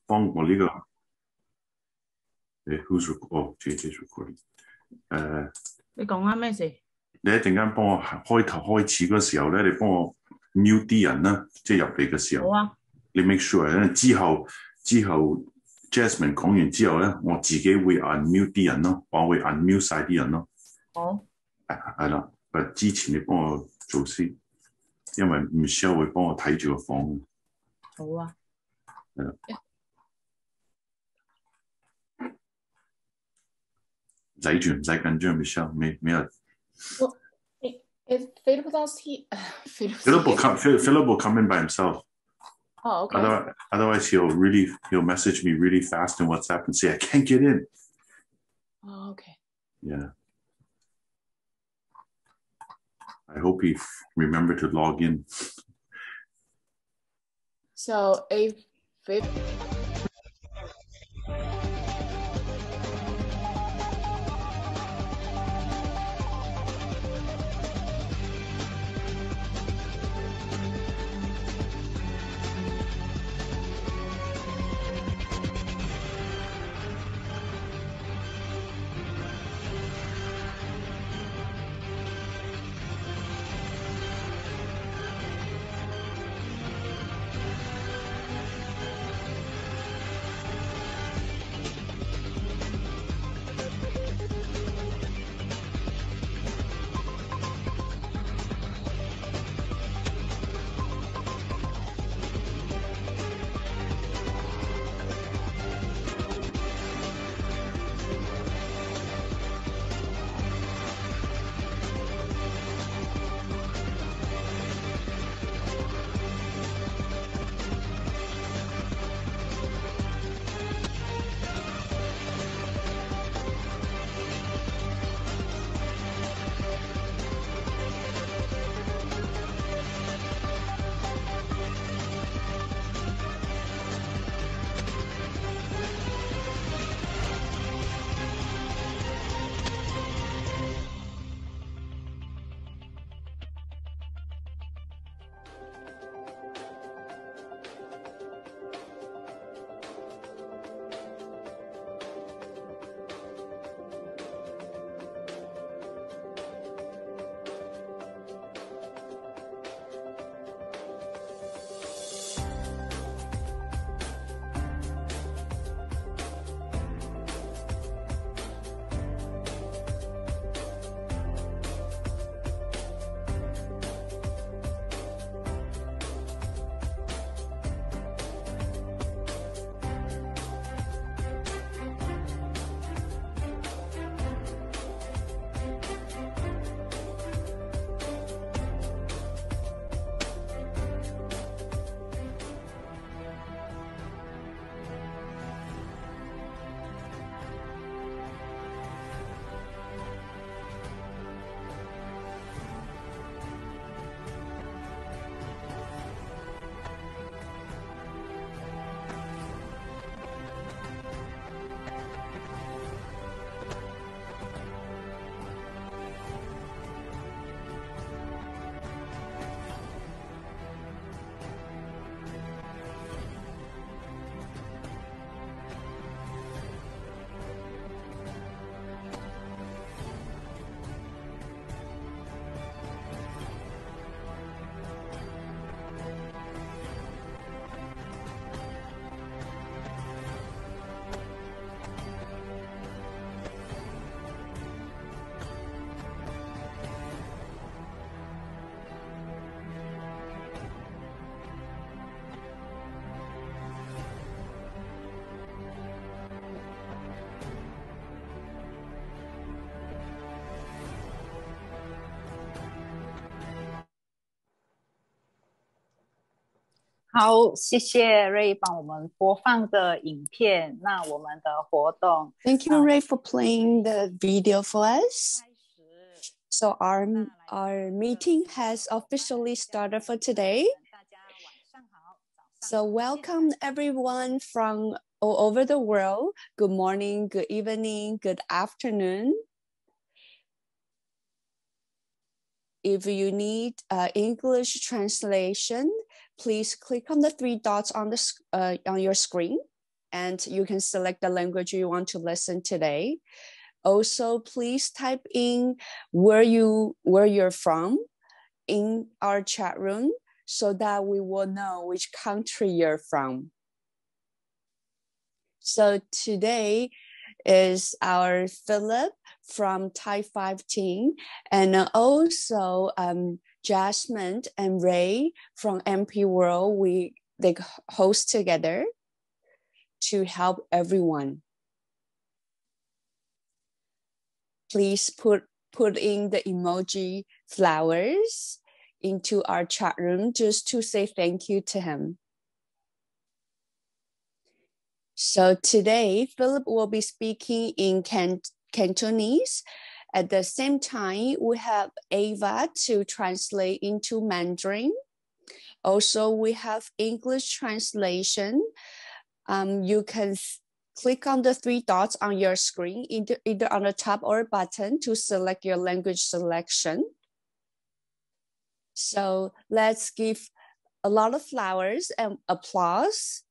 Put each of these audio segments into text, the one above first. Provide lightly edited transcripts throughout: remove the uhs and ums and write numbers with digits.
幫我呢個who's JJ's recording？ 你講啱咩事？你一陣間幫我開始嗰時候咧，你幫我 mute 啲人啦，即係入嚟嘅時候。好啊。你 make sure 咧，之後 Jasmine 講完之後咧，我自己會 unmute 啲人咯，我會 unmute 晒啲人咯。好。係啦，之前你幫我做先，因為 Michelle 會幫我睇住個房。好啊。係啦。唔使緊張 ，Michelle，咩啊？ Well, if Phillip does Phillip will come in by himself. Oh, okay. Otherwise, he'll message me really fast in WhatsApp and say I can't get in. Oh, okay. Yeah. I hope he remember to log in. So if好，谢谢 Ray 帮我们播放的影片。那我们的活动 Thank you, Ray, for playing the video for us. So our meeting has officially started for today. So welcome everyone from all over the world. Good morning, good evening, good afternoon. If you need English translation, please click on the three dots on your screen. and you can select the language you want to listen today. Also, please type in where you're from in our chat room so that we will know which country you're from. So today is our Phillip from type5 team, and also Jasmine and Ray from MP World. They host together to help everyone. Please put in the emoji flowers into our chat room just to say thank you to him. So today, Phillip will be speaking in Cantonese. At the same time, we have Ava to translate into Mandarin. Also, we have English translation. You can click on the 3 dots on your screen, either on the top or bottom, to select your language selection. So let's give a lot of flowers and applause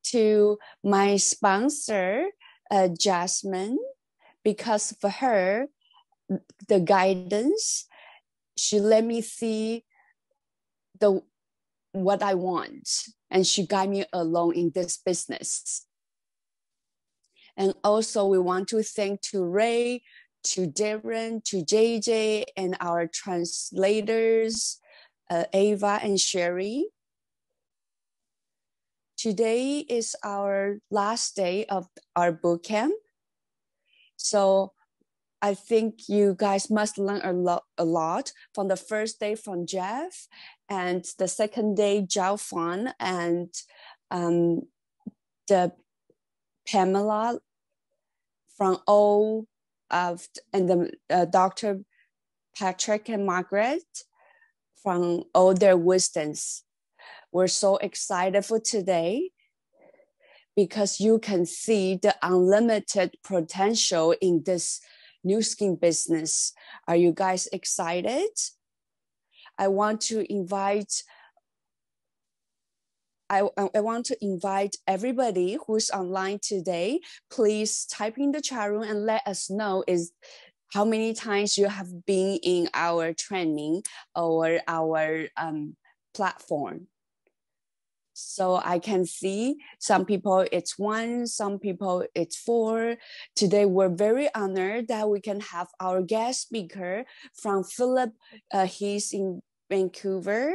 to my sponsor, Jasmine, because for her, the guidance, she let me see what I want, and she guided me along in this business. And also we want to thank to Ray, to Darren, to JJ, and our translators, Ava and Sherry. Today is our last day of our boot camp. So I think you guys must learn a lot from the first day from Jeff, and the second day, Zhao Fan, and the Pamela from all of, and the Dr. Patrick and Margaret from all their wisdoms. We're so excited for today because you can see the unlimited potential in this new skin business. Are you guys excited? I want to invite everybody who's online today. Please type in the chat room and let us know how many times you have been in our training or our platform. So I can see some people it's 1, some people it's 4. Today we're very honored that we can have our guest speaker from Phillip. He's in Vancouver.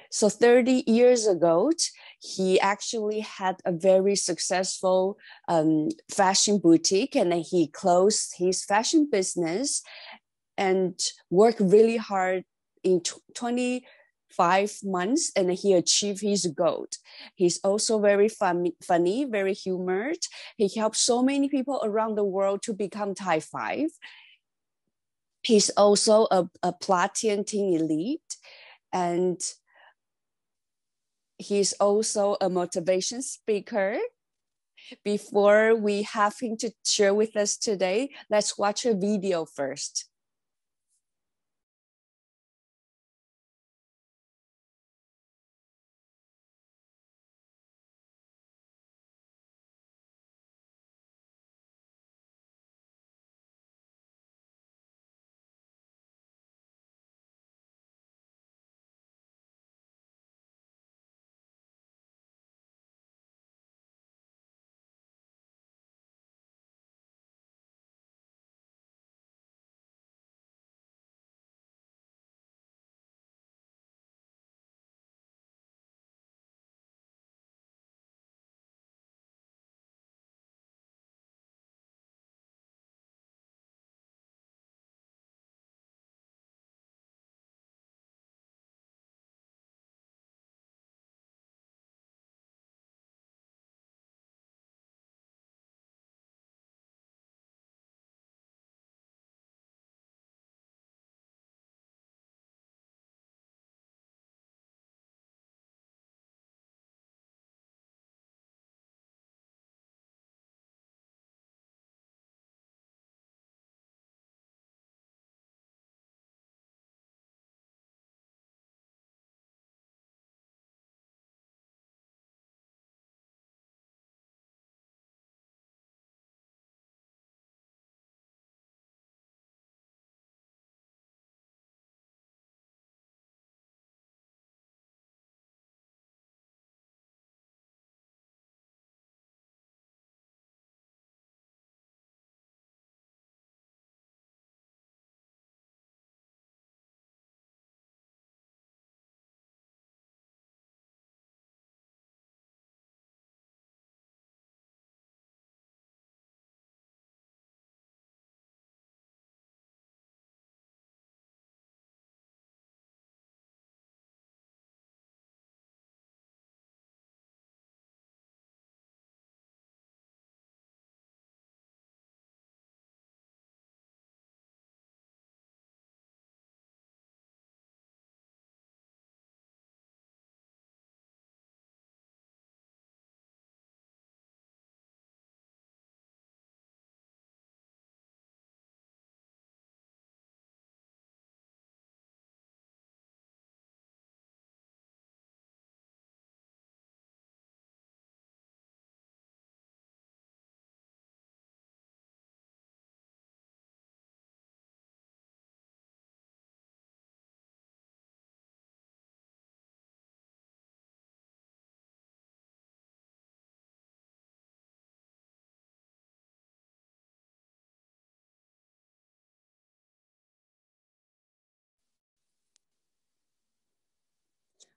So 30 years ago, he actually had a very successful fashion boutique, and he closed his fashion business and worked really hard in 25 months, and he achieved his goal. He's also very funny, very humored. He helped so many people around the world to become type5. He's also a Platinum Team Elite, and he's also a motivation speaker. Before we have him to share with us today, let's watch a video first.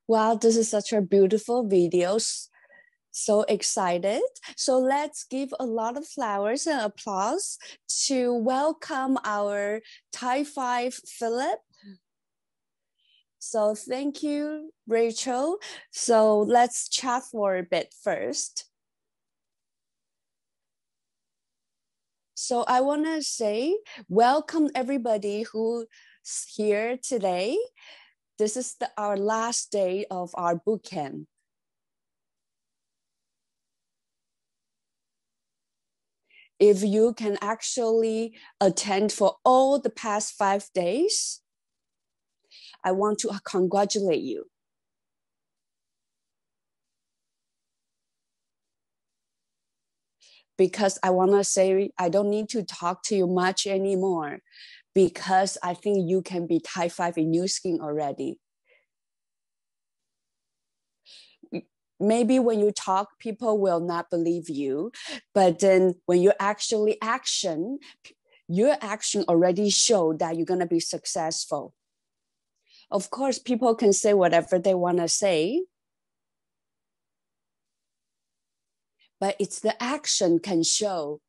Wow, this is such a beautiful video. So excited. So let's give a lot of flowers and applause to welcome our type 5 Phillip. So thank you, Rachel. So let's chat for a bit first. So I want to say welcome everybody who's here today. This is our last day of our bootcamp. If you can actually attend for all the past 5 days, I want to congratulate you. Because I want to say, I don't need to talk to you much anymore, because I think you can be type 5 in Nu Skin already. Maybe when you talk, people will not believe you, but then when you actually action, your action already show that you're going to be successful. Of course, people can say whatever they want to say, but it's the action can show.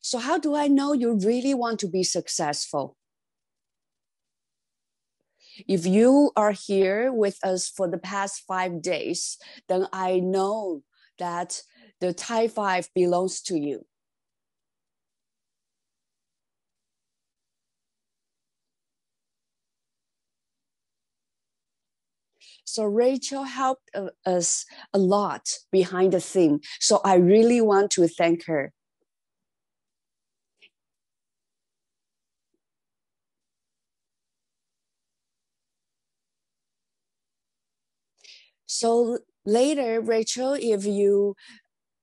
So how do I know you really want to be successful? If you are here with us for the past 5 days, then I know that the type 5 belongs to you. So Rachel helped us a lot behind the scene. So I really want to thank her. So later, Rachel, if you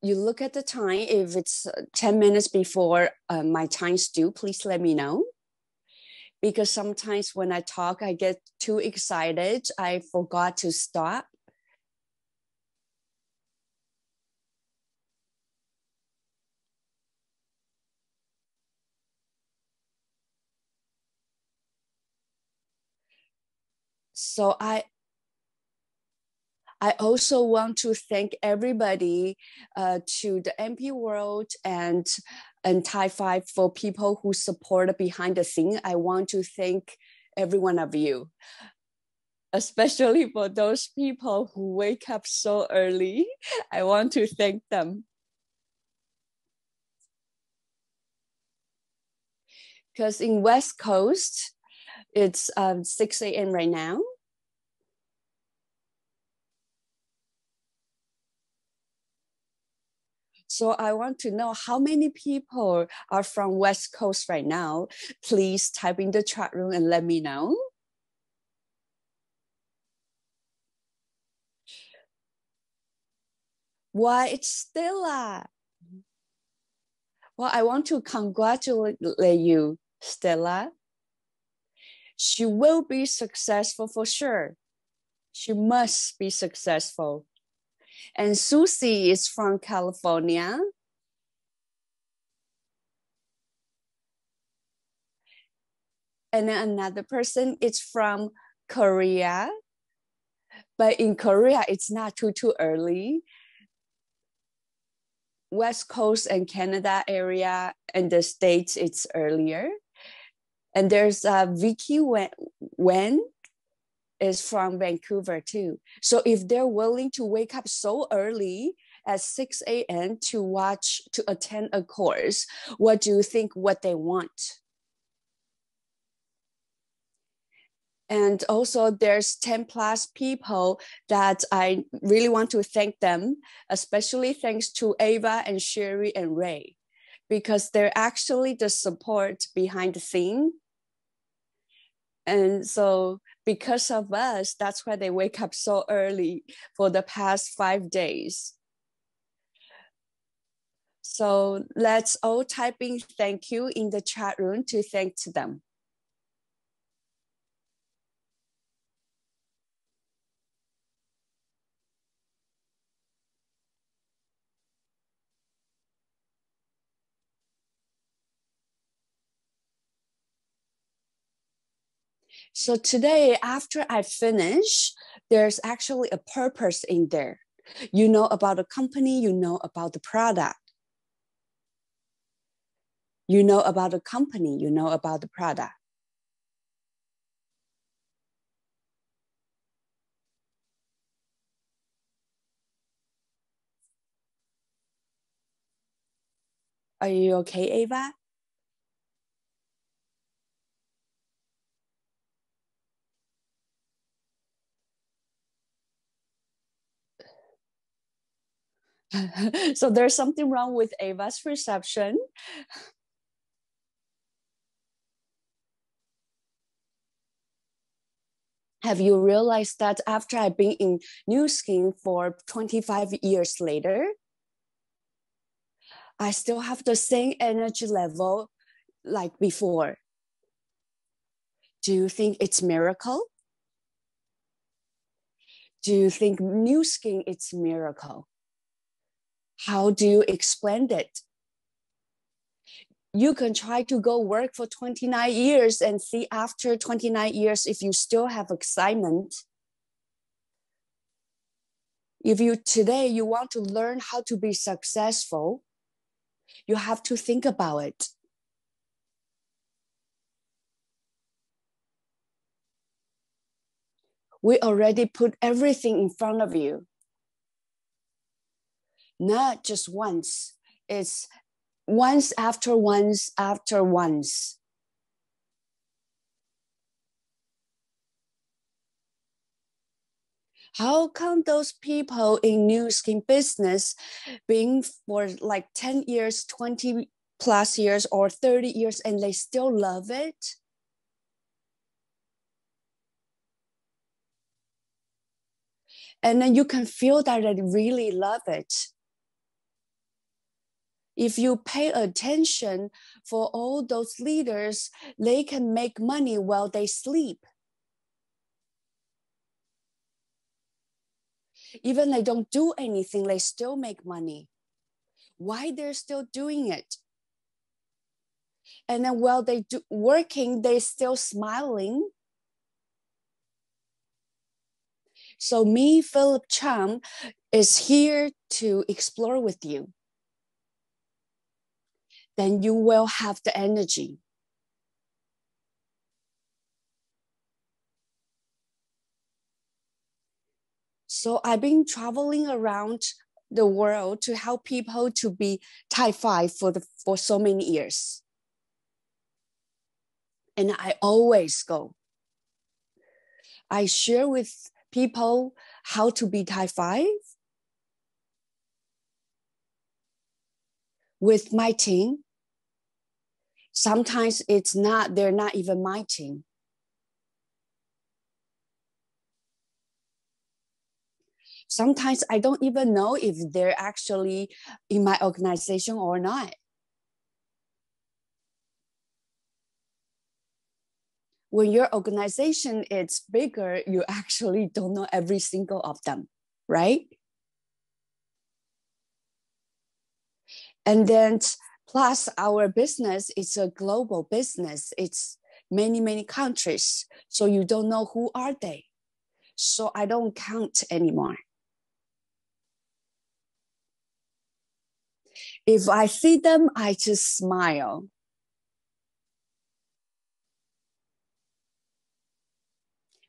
look at the time, if it's 10 minutes before my time's due, please let me know. Because sometimes when I talk, I get too excited. I forgot to stop. So I also want to thank everybody to the MP World and type 5 for people who support behind the scene. I want to thank every one of you, especially for those people who wake up so early. I want to thank them. Because in West Coast, it's 6 a.m. right now. So I want to know how many people are from West Coast right now. Please type in the chat room and let me know. Why, it's Stella. Well, I want to congratulate you, Stella. She will be successful for sure. She must be successful. And Susie is from California. And then another person is from Korea. But in Korea, it's not too early. West Coast and Canada area and the States, it's earlier. And there's Vicky Wen is from Vancouver too. So if they're willing to wake up so early at 6 a.m. to attend a course, what do you think what they want? And also there's 10 plus people that I really want to thank them, especially thanks to Ava and Sherry and Ray, because they're actually the support behind the scene. And so because of us, that's why they wake up so early for the past 5 days. So let's all type in thank you in the chat room to thank them. So today, after I finish, there's actually a purpose in there. You know about the company, you know about the product. You know about the company, you know about the product. Are you okay, Ava? So there's something wrong with Ava's reception. Have you realized that after I've been in Nu Skin for 25 years later, I still have the same energy level like before? Do you think it's a miracle? Do you think Nu Skin is a miracle? How do you explain it? You can try to go work for 29 years and see after 29 years if you still have excitement. If you today you want to learn how to be successful, you have to think about it. We already put everything in front of you. Not just once, it's once after once after once. How come those people in Nu Skin business being for like 10 years, 20 plus years, or 30 years, and they still love it? And then you can feel that they really love it. If you pay attention for all those leaders, they can make money while they sleep. Even they don't do anything, they still make money. Why they're still doing it? And then while they do working, they're still smiling. So me, Phillip Chang, is here to explore with you. Then you will have the energy. So I've been traveling around the world to help people to be type 5 for so many years. And I always go. I share with people how to be type 5 with my team. Sometimes they're not even my team. Sometimes I don't even know if they're actually in my organization or not. When your organization is bigger, you actually don't know every single of them, right? And then plus our business is a global business. It's many, many countries. So you don't know who are they. So I don't count anymore. If I see them, I just smile.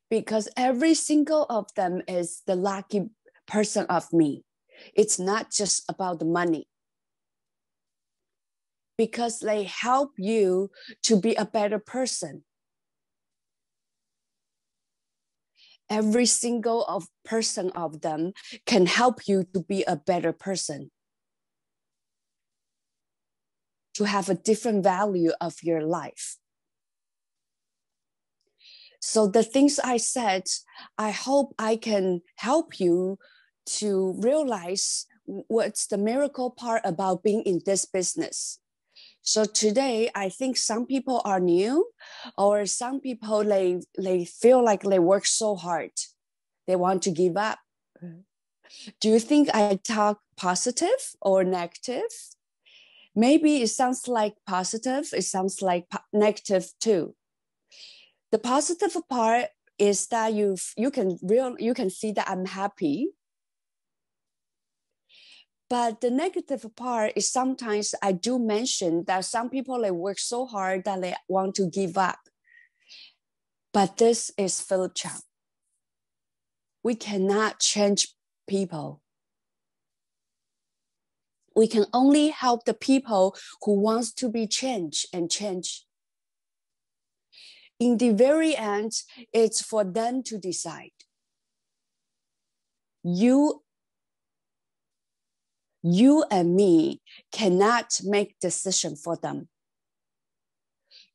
Because every single of them is the lucky person of me. It's not just about the money. Because they help you to be a better person. Every single person of them can help you to be a better person. To have a different value of your life. So the things I said, I hope I can help you to realize what's the miracle part about being in this business. So today, I think some people are new, or some people, they feel like they work so hard. They want to give up. Do you think I talk positive or negative? Maybe it sounds like positive. It sounds like negative too. The positive part is that you can see that I'm happy. But the negative part is sometimes I do mention that some people, they work so hard that they want to give up. But this is Phillip Chow. We cannot change people. We can only help the people who wants to be changed and change. In the very end, it's for them to decide. You and me cannot make decision for them.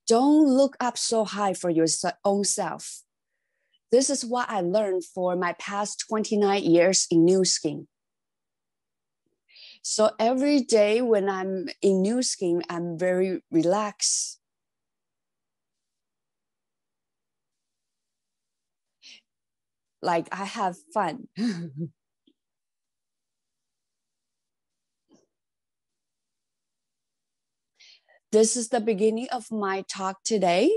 Don't look up so high for your own self. This is what I learned for my past 29 years in Nu Skin. So every day when I'm in Nu Skin, I'm very relaxed. Like I have fun. This is the beginning of my talk today.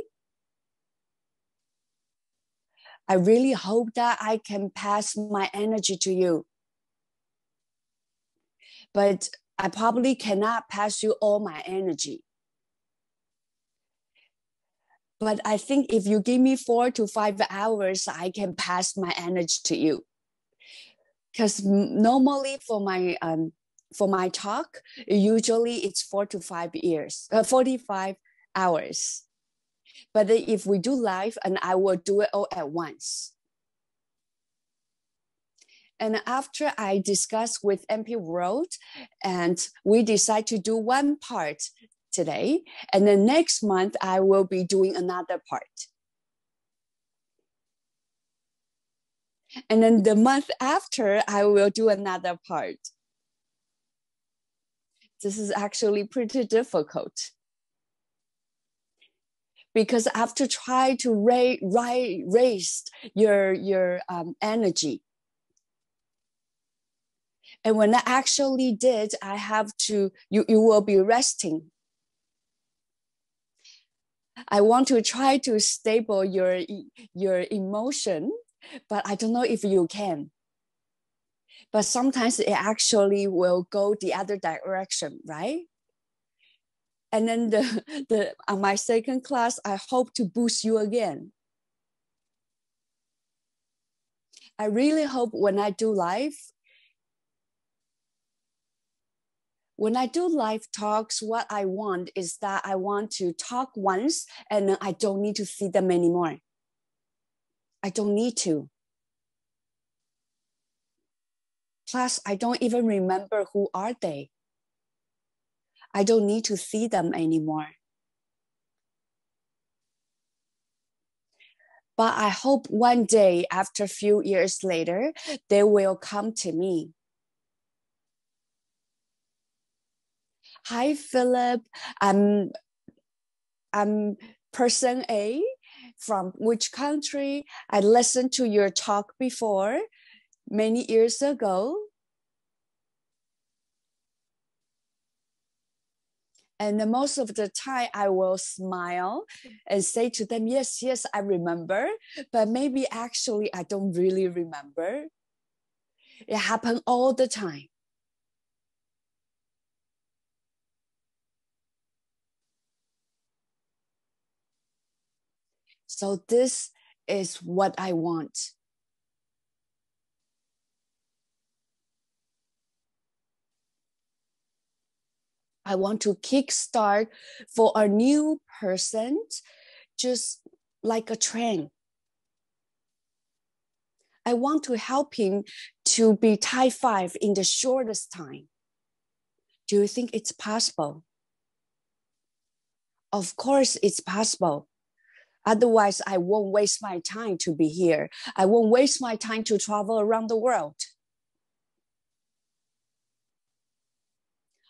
I really hope that I can pass my energy to you. But I probably cannot pass you all my energy. But I think if you give me 4 to 5 hours, I can pass my energy to you. Because normally for my talk, usually it's 45 hours. But if we do live, and I will do it all at once. And after I discuss with MP World, and we decide to do one part today, and then next month I will be doing another part. And then the month after, I will do another part. This is actually pretty difficult. Because I have to try to raise your energy. And when I actually did, I have to, you will be resting. I want to try to stable your emotion, but I don't know if you can. But sometimes it actually will go the other direction, right? And then on my second class, I hope to boost you again. I really hope when I do live talks, what I want is that I want to talk once and then I don't need to see them anymore. I don't need to. Plus, I don't even remember who are they. I don't need to see them anymore. But I hope one day, after a few years later, they will come to me. Hi, Phillip. I'm person A. From which country? I listened to your talk before, many years ago. And most of the time I will smile and say to them, yes, I remember. But maybe actually I don't really remember. It happened all the time. So this is what I want. I want to kickstart for a new person, just like a train. I want to help him to be type 5 in the shortest time. Do you think it's possible? Of course it's possible. Otherwise, I won't waste my time to be here. I won't waste my time to travel around the world.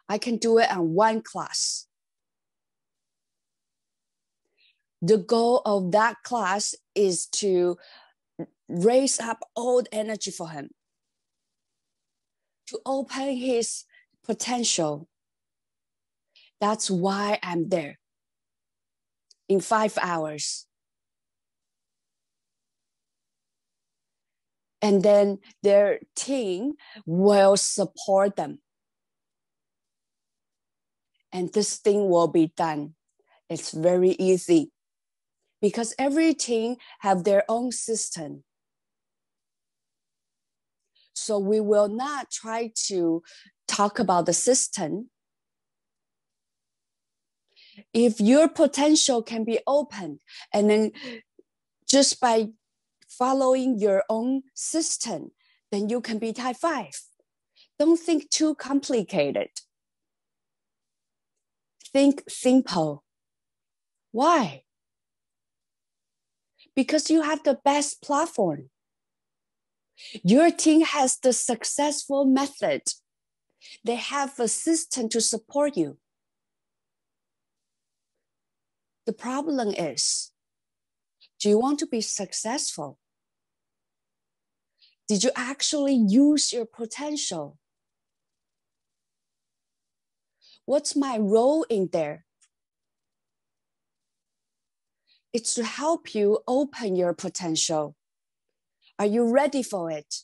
I can do it on one class. The goal of that class is to raise up all the energy for him, to open his potential. That's why I'm there in 5 hours. And then their team will support them. And this thing will be done. It's very easy because every team have their own system. So we will not try to talk about the system. If your potential can be opened, and then just by following your own system, then you can be type 5. Don't think too complicated. Think simple. Why? Because you have the best platform. Your team has the successful method. They have a system to support you. The problem is, do you want to be successful? Did you actually use your potential? What's my role in there? It's to help you open your potential. Are you ready for it?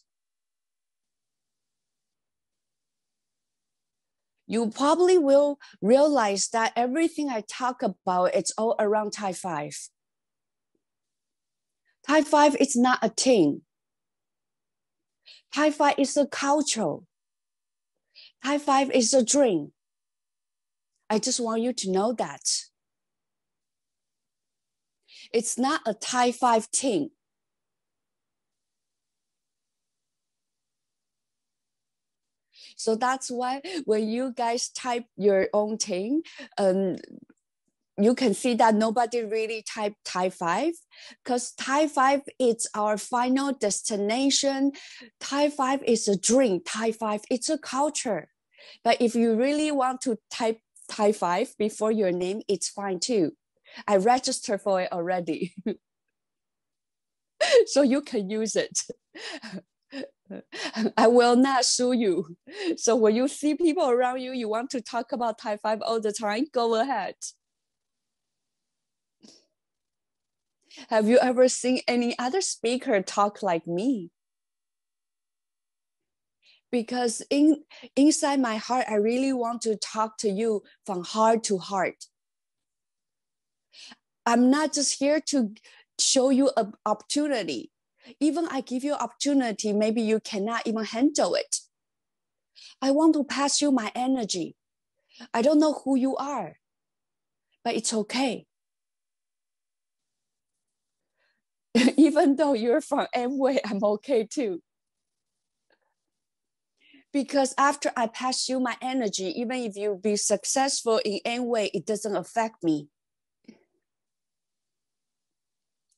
You probably will realize that everything I talk about, it's all around type 5. Type 5 is not a team. Type 5 is a culture. Type 5 is a dream. I just want you to know that. It's not a type 5 team. So that's why when you guys type your own team, you can see that nobody really type type 5 because type 5 is our final destination. Type 5 is a dream. Type 5, it's a culture. But if you really want to type type 5 before your name, it's fine too. I registered for it already. So you can use it. I will not sue you. So when you see people around you, you want to talk about type 5 all the time, go ahead. Have you ever seen any other speaker talk like me? Because inside my heart, I really want to talk to you from heart to heart. I'm not just here to show you an opportunity. Even I give you opportunity, maybe you cannot even handle it. I want to pass you my energy. I don't know who you are, but it's okay. Even though you're from Amway, I'm okay too. Because after I pass you my energy, even if you be successful in Amway, it doesn't affect me.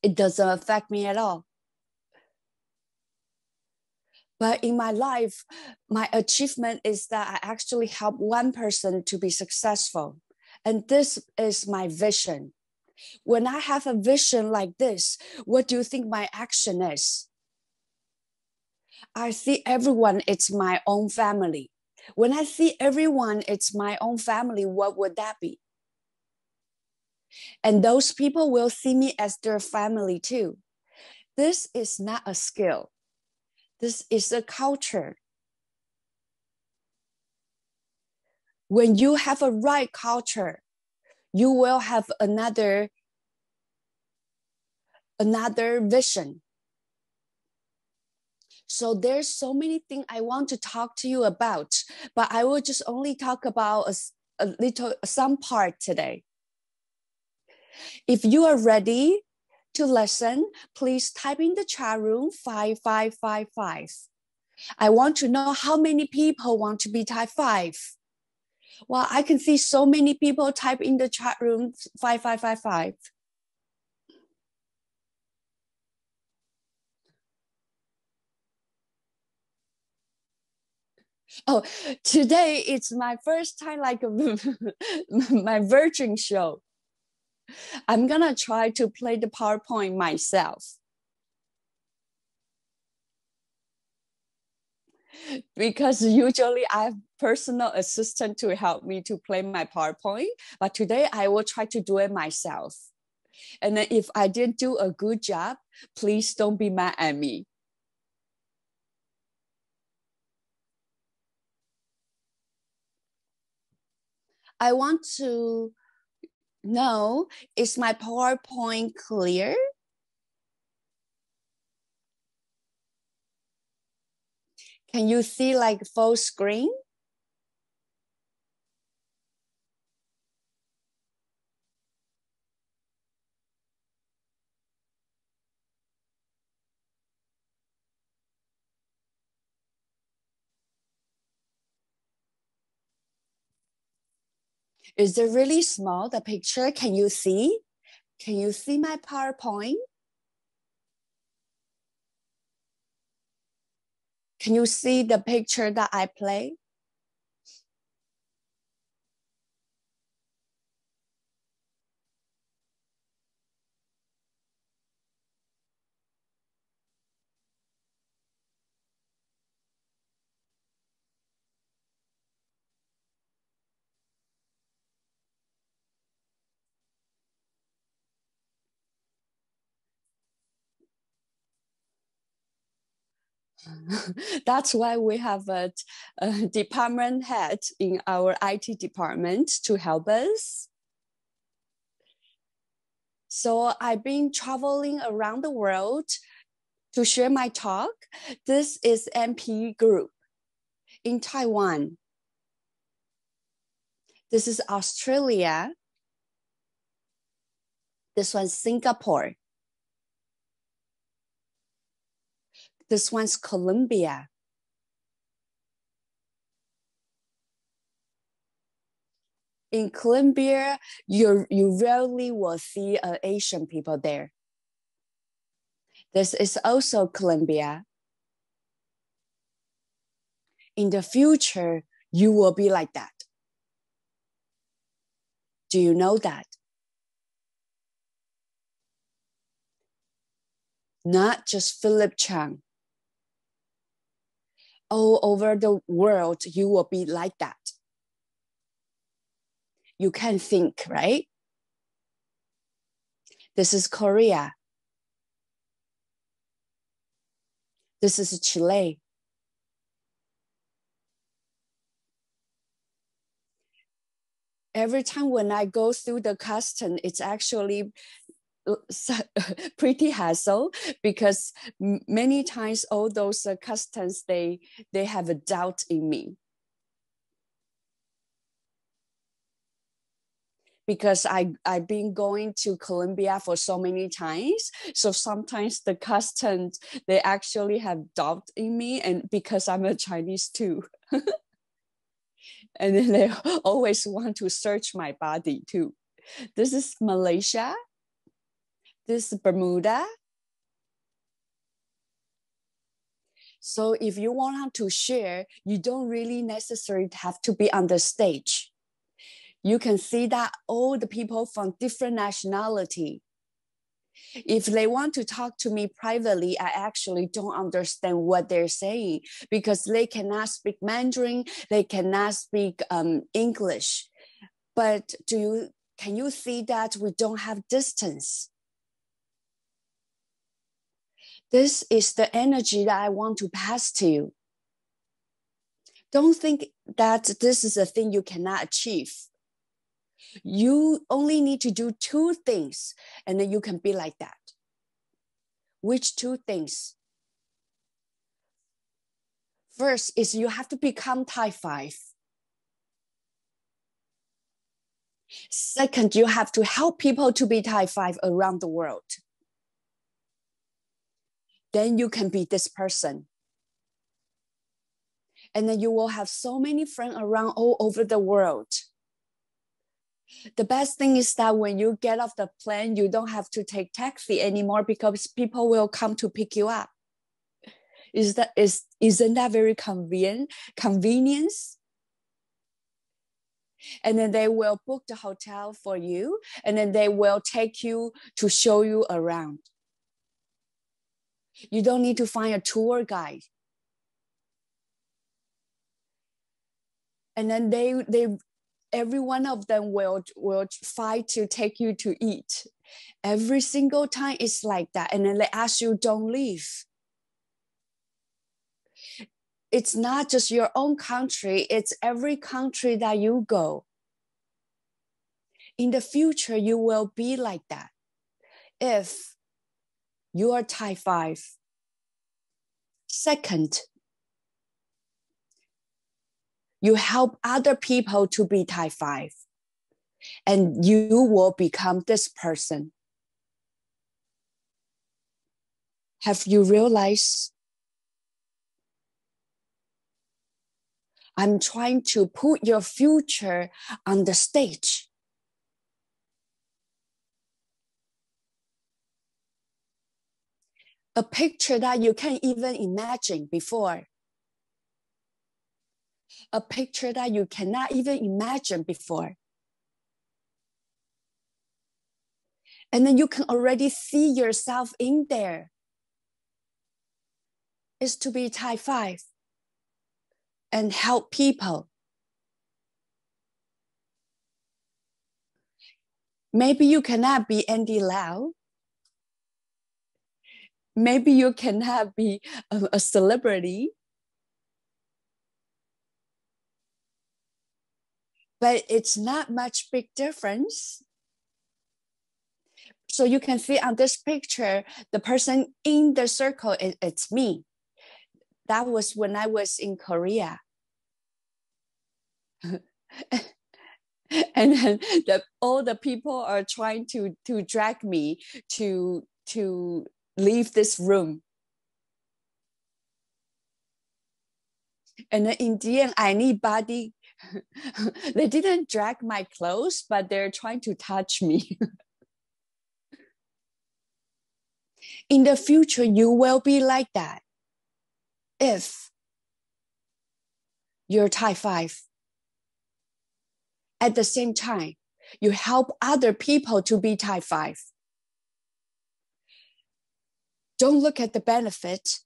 It doesn't affect me at all. But in my life, my achievement is that I actually help one person to be successful. And this is my vision. When I have a vision like this, what do you think my action is? I see everyone, it's my own family. When I see everyone, it's my own family, what would that be? And those people will see me as their family too. This is not a skill. This is a culture. When you have a right culture, you will have another vision. So there's so many things I want to talk to you about, but I will just only talk about some part today. If you are ready to listen, please type in the chat room 5555. I want to know how many people want to be type 5. Well, I can see so many people type in the chat room 5555. Oh, today it's my first time like my virgin show. I'm gonna try to play the PowerPoint myself. Because usually I have personal assistant to help me to play my PowerPoint, but today I will try to do it myself. And then if I didn't do a good job, please don't be mad at me. I want to know, is my PowerPoint clear? Can you see like full screen? Is it really small, the picture? Can you see? Can you see my PowerPoint? Can you see the picture that I play? That's why we have a department head in our IT department to help us. So I've been traveling around the world to share my talk. This is MP group in Taiwan. This is Australia. This one's Singapore. This one's Colombia. In Colombia, you rarely will see Asian people there. This is also Colombia. In the future, you will be like that. Do you know that? Not just Phillip Chang. All over the world, you will be like that. You can think, right? This is Korea. This is Chile. Every time when I go through the custom, it's actually pretty hassle because many times all those customs, they have a doubt in me. Because I've been going to Colombia for so many times. So sometimes the customs, they actually have doubt in me, and because I'm a Chinese too. And then they always want to search my body too. This is Malaysia. This is Bermuda. So if you want to share, you don't really necessarily have to be on the stage. You can see that all the people from different nationality. If they want to talk to me privately, I actually don't understand what they're saying because they cannot speak Mandarin, they cannot speak English. But can you see that we don't have distance? This is the energy that I want to pass to you. Don't think that this is a thing you cannot achieve. You only need to do 2 things, and then you can be like that. Which 2 things? First is you have to become type5. Second, you have to help people to be type5 around the world. Then you can be this person. And then you will have so many friends around all over the world. The best thing is that when you get off the plane, you don't have to take taxi anymore because people will come to pick you up. Isn't that very convenience? And then they will book the hotel for you, and then they will take you to show you around. You don't need to find a tour guide. And then every one of them will fight to take you to eat. Every single time it's like that. And then they ask you, don't leave. It's not just your own country, it's every country that you go. In the future, you will be like that. If you are type 5. Second, you help other people to be type 5. And you will become this person. Have you realized? I'm trying to put your future on the stage. A picture that you can't even imagine before. A picture that you cannot even imagine before. And then you can already see yourself in there. Is to be type 5 and help people. Maybe you cannot be Andy Lau. Maybe you cannot be a celebrity. But it's not much big difference. So you can see on this picture, the person in the circle, it's me. That was when I was in Korea. And then all the people are trying to drag me to leave this room. And then in the end, I need body. They didn't drag my clothes, but they're trying to touch me. In the future, you will be like that. If you're type 5. At the same time, you help other people to be type 5. Don't look at the benefit.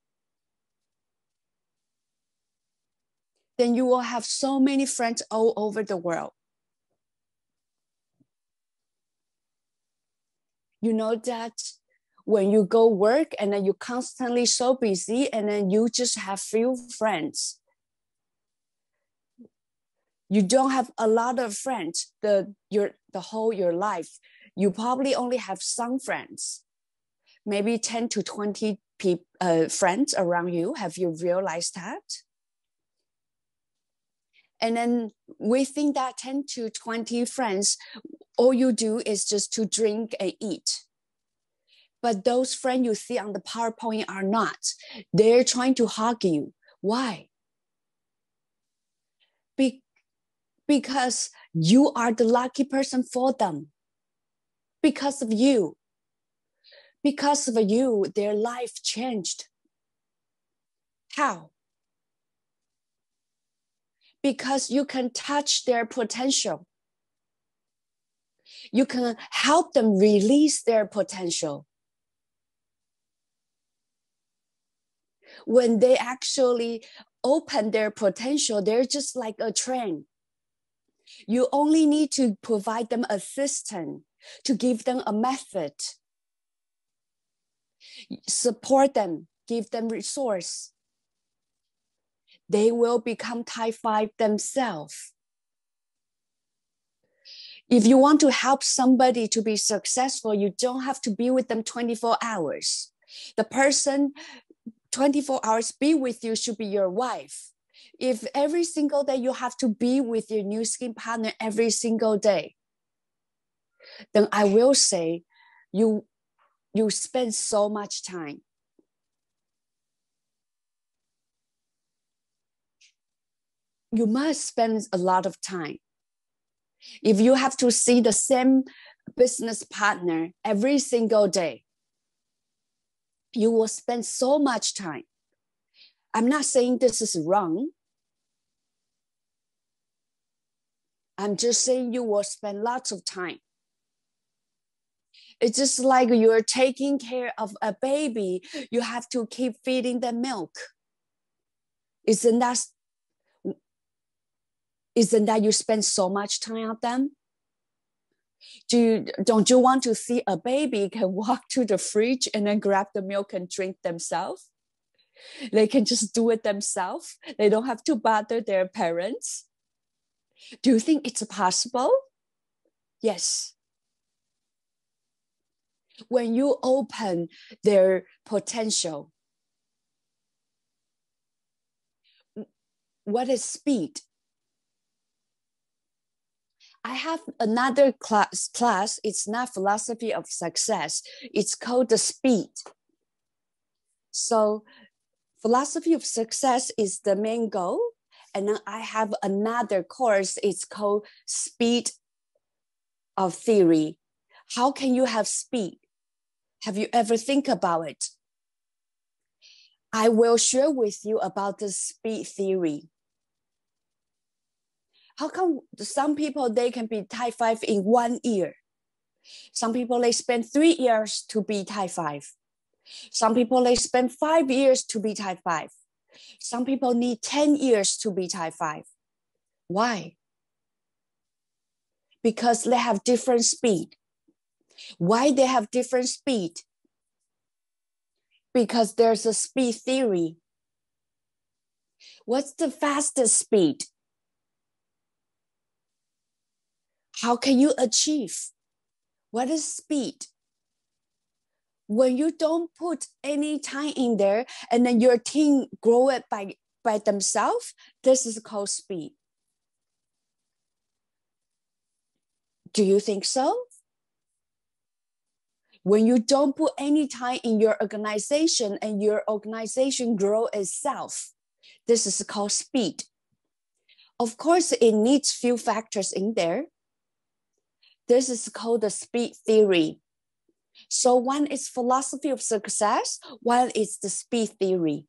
Then you will have so many friends all over the world. You know that when you go work and then you're constantly so busy and then you just have few friends. You don't have a lot of friends your life. You probably only have some friends, maybe 10 to 20 friends around you. Have you realized that? And then within that 10 to 20 friends, all you do is just to drink and eat. But those friends you see on the PowerPoint are not. They're trying to hug you. Why? Because you are the lucky person for them. Because of you. Because of you, their life changed. How? Because you can touch their potential. You can help them release their potential. When they actually open their potential, they're just like a train. You only need to provide them assistance, to give them a method, support them, give them resource. They will become type 5 themselves. If you want to help somebody to be successful, you don't have to be with them 24 hours. The person 24 hours be with you should be your wife. If every single day you have to be with your new skin partner every single day, then I will say you spend so much time. You must spend a lot of time. If you have to see the same business partner every single day, you will spend so much time. I'm not saying this is wrong. I'm just saying you will spend lots of time. It's just like you're taking care of a baby. You have to keep feeding them milk. Isn't that you spend so much time on them? Don't you want to see a baby can walk to the fridge and then grab the milk and drink themselves? They can just do it themselves. They don't have to bother their parents. Do you think it's possible? Yes. When you open their potential, what is speed? I have another class. It's not philosophy of success. It's called the speed. So philosophy of success is the main goal. And then I have another course. It's called speed of theory. How can you have speed? Have you ever think about it? I will share with you about the speed theory. How come some people, they can be type 5 in 1 year? Some people, they spend 3 years to be type 5. Some people, they spend 5 years to be type 5. Some people need 10 years to be type 5. Why? Because they have different speed. Why they have different speed? Because there's a speed theory. What's the fastest speed? How can you achieve? What is speed? When you don't put any time in there and then your team grow it by themselves, this is called speed. Do you think so? When you don't put any time in your organization and your organization grow itself, this is called speed. Of course, it needs few factors in there. This is called the speed theory. So one is philosophy of success, one is the speed theory.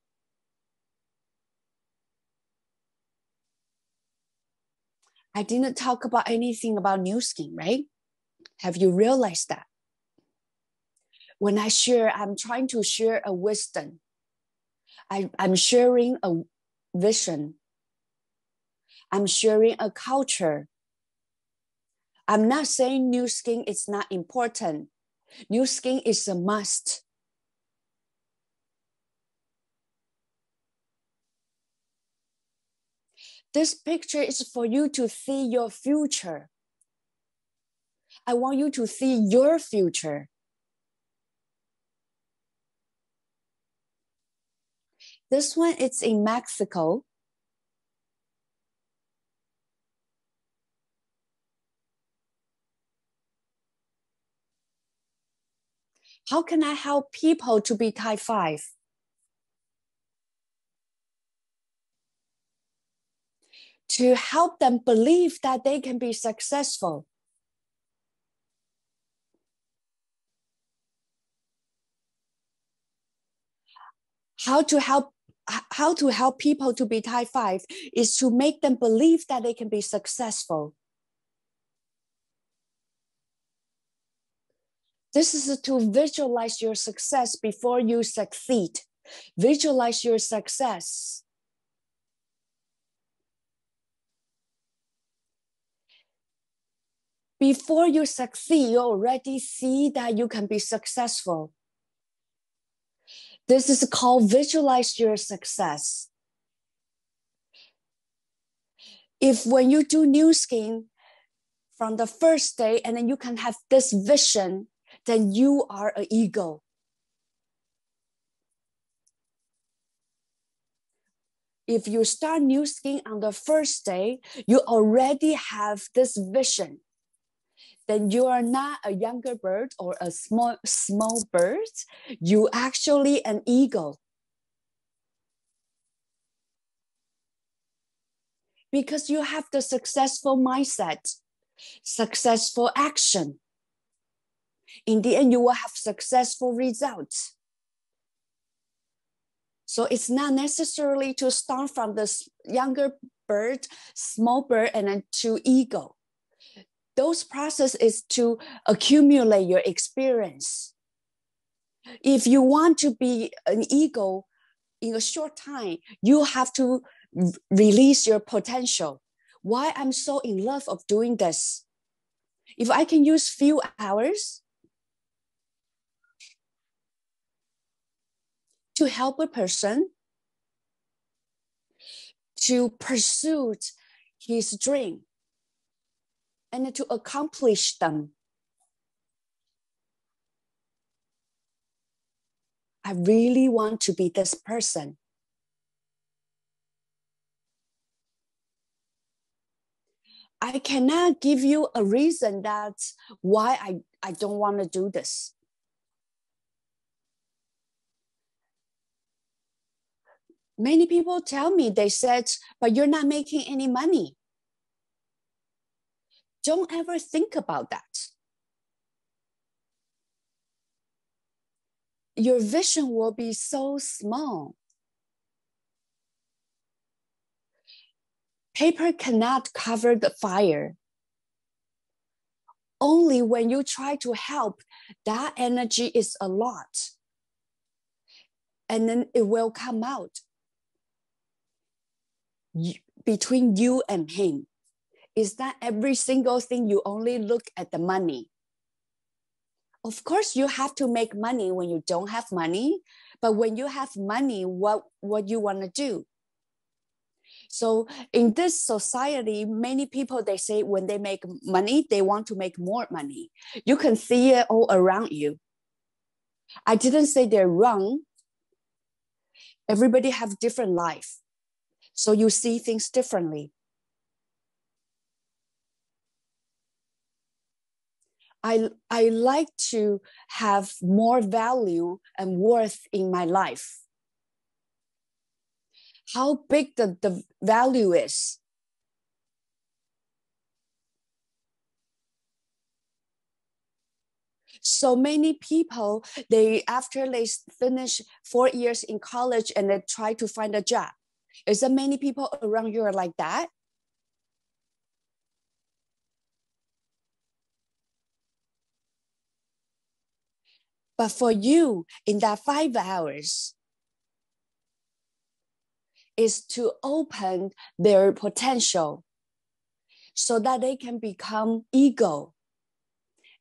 I didn't talk about anything about new skin, right? Have you realized that? When I share, I'm trying to share a wisdom. I'm sharing a vision. I'm sharing a culture. I'm not saying new skin is not important. New skin is a must. This picture is for you to see your future. I want you to see your future. This one, it's in Mexico. How can I help people to be type 5? To help them believe that they can be successful. How to help people to be type 5 is to make them believe that they can be successful. This is to visualize your success before you succeed. Visualize your success. Before you succeed, you already see that you can be successful. This is called visualize your success. If when you do new skin from the first day and then you can have this vision, then you are an eagle. If you start new skin on the first day, you already have this vision. Then you are not a younger bird or a small bird. You actually an eagle. Because you have the successful mindset, successful action. In the end, you will have successful results. So it's not necessarily to start from the younger bird, small bird, and then to eagle. Those process is to accumulate your experience. If you want to be an eagle in a short time, you have to release your potential. Why I'm so in love of doing this? If I can use few hours to help a person to pursue his dream, and to accomplish them. I really want to be this person. I cannot give you a reason that's why I don't want to do this. Many people tell me, they said, but you're not making any money. Don't ever think about that. Your vision will be so small. Paper cannot cover the fire. Only when you try to help, that energy is a lot. And then it will come out. Between you and him. Is that every single thing you only look at the money? Of course, you have to make money when you don't have money. But when you have money, what you want to do? So in this society, many people, they say when they make money, they want to make more money. You can see it all around you. I didn't say they're wrong. Everybody have different life. So you see things differently. I like to have more value and worth in my life. How big the value is. So many people, after they finish 4 years in college and they try to find a job. Is there many people around you are like that? But for you, in that 5 hours, is to open their potential so that they can become ego.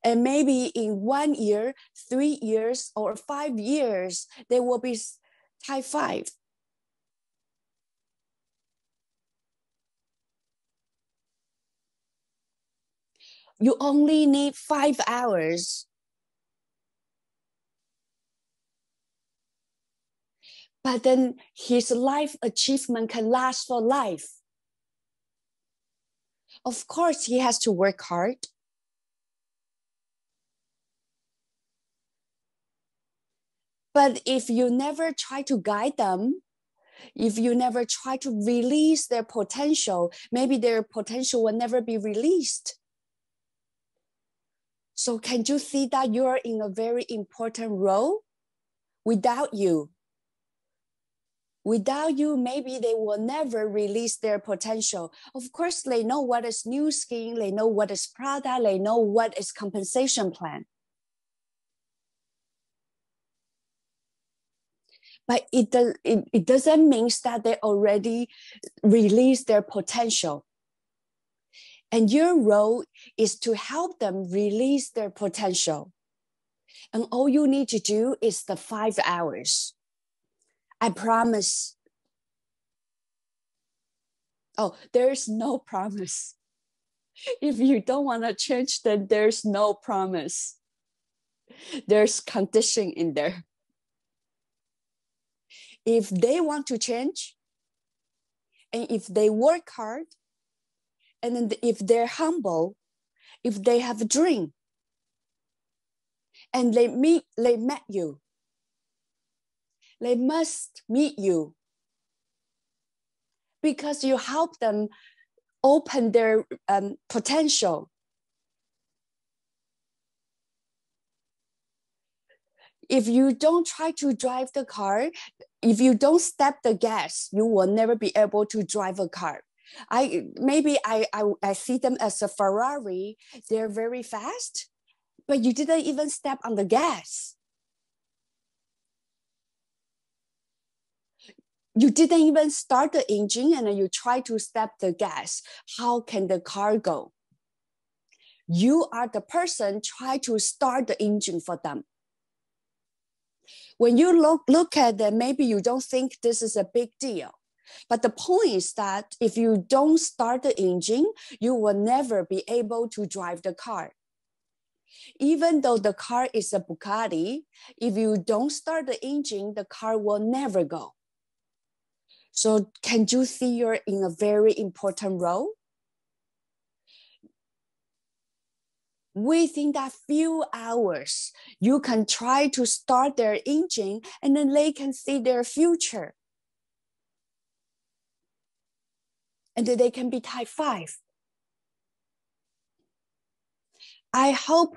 And maybe in 1 year, 3 years, or 5 years, they will be type 5. You only need 5 hours. But then his life achievement can last for life. Of course, he has to work hard. But if you never try to guide them, if you never try to release their potential, maybe their potential will never be released. So can you see that you're in a very important role? Without you, maybe they will never release their potential. Of course, they know what is new skin, they know what is product, they know what is compensation plan. But it doesn't mean that they already released their potential. And your role is to help them release their potential. And all you need to do is the 5 hours. I promise. Oh, there's no promise. If you don't want to change, then there's no promise. There's condition in there. If they want to change, and if they work hard, and then if they're humble, if they have a dream, and they met you, they must meet you because you help them open their potential. If you don't try to drive the car, if you don't step the gas, you will never be able to drive a car. I see them as a Ferrari. They're very fast, but you didn't even step on the gas. You didn't even start the engine and then you try to step the gas. How can the car go? You are the person try to start the engine for them. When you look at them, maybe you don't think this is a big deal. But the point is that if you don't start the engine, you will never be able to drive the car. Even though the car is a Bugatti, if you don't start the engine, the car will never go. So can you see you're in a very important role? Within that few hours, you can try to start their engine and then they can see their future. And then they can be type 5. I hope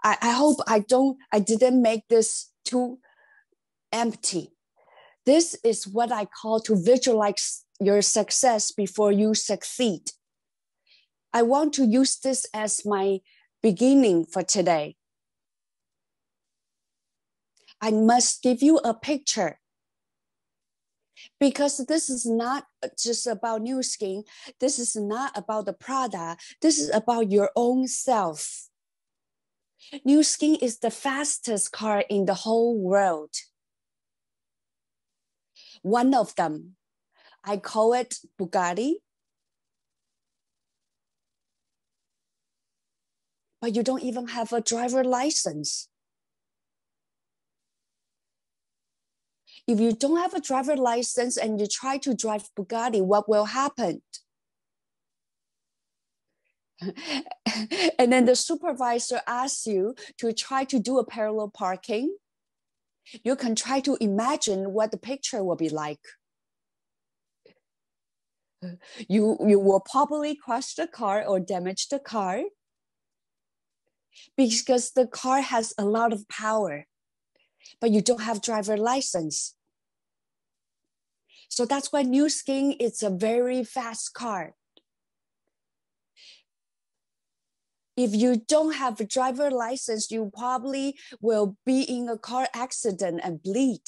I didn't make this too empty. This is what I call to visualize your success before you succeed. I want to use this as my beginning for today. I must give you a picture because this is not just about Nu Skin. This is not about the product. This is about your own self. Nu Skin is the fastest car in the whole world. One of them, I call it Bugatti. But you don't even have a driver license. If you don't have a driver license and you try to drive Bugatti, what will happen? And then the supervisor asks you to try to do a parallel parking. You can try to imagine what the picture will be like. You will probably crash the car or damage the car because the car has a lot of power, but you don't have driver license. So that's why Nu Skin is a very fast car. If you don't have a driver license, you probably will be in a car accident and bleed.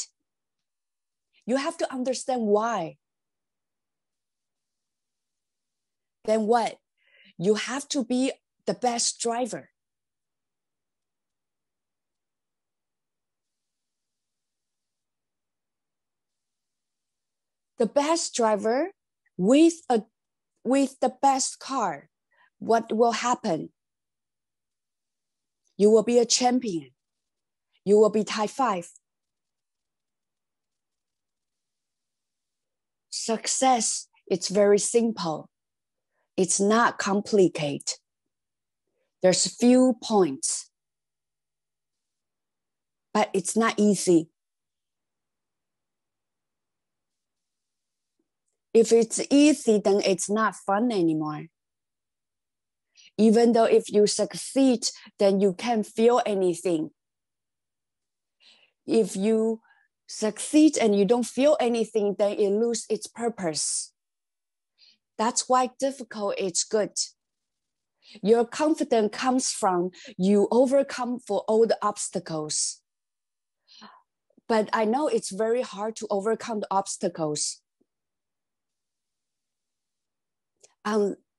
You have to understand why. Then what? You have to be the best driver. The best driver with the best car, what will happen? You will be a champion. You will be type 5. Success, it's very simple. It's not complicated. There's a few points, but it's not easy. If it's easy, then it's not fun anymore. Even though if you succeed, then you can't feel anything. If you succeed and you don't feel anything, then it loses its purpose. That's why difficult is good. Your confidence comes from you overcome for all the obstacles. But I know it's very hard to overcome the obstacles.